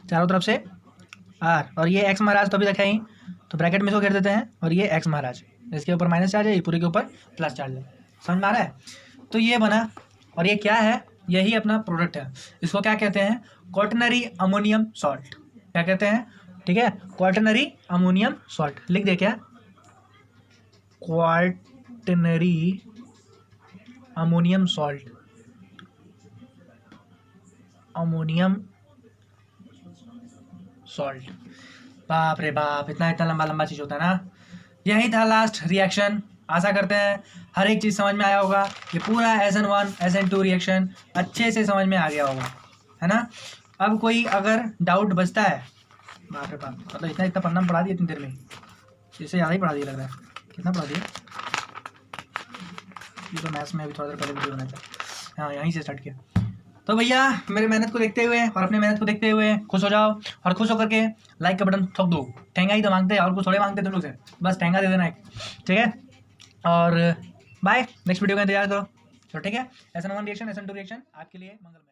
चारों तरफ से आर, और ये एक्स महाराज तो अभी रखा ही, तो ब्रैकेट में इसको घेर देते हैं, और ये एक्स महाराज, इसके ऊपर माइनस चार्ज है, ये पूरे के ऊपर प्लस चार्ज है। समझ में आ रहा है? तो ये बना, और ये क्या है, यही अपना प्रोडक्ट है। इसको क्या कहते हैं, क्वाटरनरी अमोनियम सॉल्ट। क्या कहते हैं, ठीक है, क्वाटरनरी अमोनियम सॉल्ट। लिख दे क्या, quaternary ammonium salt, ammonium salt. बाप रे बाप, इतना इतना लंबा लंबा चीज़ होता है ना। यही था लास्ट रिएक्शन। आशा करते हैं हर एक चीज़ समझ में आया होगा। ये पूरा SN1 SN2 रिएक्शन अच्छे से समझ में आ गया होगा, है ना। अब कोई अगर डाउट बचता है, बाप रे बाप, मतलब इतना इतना पन्ना पढ़ा दिया इतनी देर में, इससे ज़्यादा ही पढ़ा दिया लग रहा है। कितना पढ़ा दिया, ये तो मैथ्स में अभी थोड़ा देर पहले वीडियो बनाया था, हाँ यहीं से स्टार्ट किया। तो भैया मेरी मेहनत को देखते हुए और अपनी मेहनत को देखते हुए खुश हो जाओ, और खुश होकर के लाइक का बटन ठोक दो। ठेंगा ही तो मांगते हैं, और कुछ थोड़े मांगते हैं तुम लोग से, बस ठेंगा दे देना एक, ठीक है। और बाय, नेक्स्ट वीडियो का इंतजार करो। तो ठीक है, SN1 रिएक्शन SN2 रिएक्शन आपके लिए मंगलमय।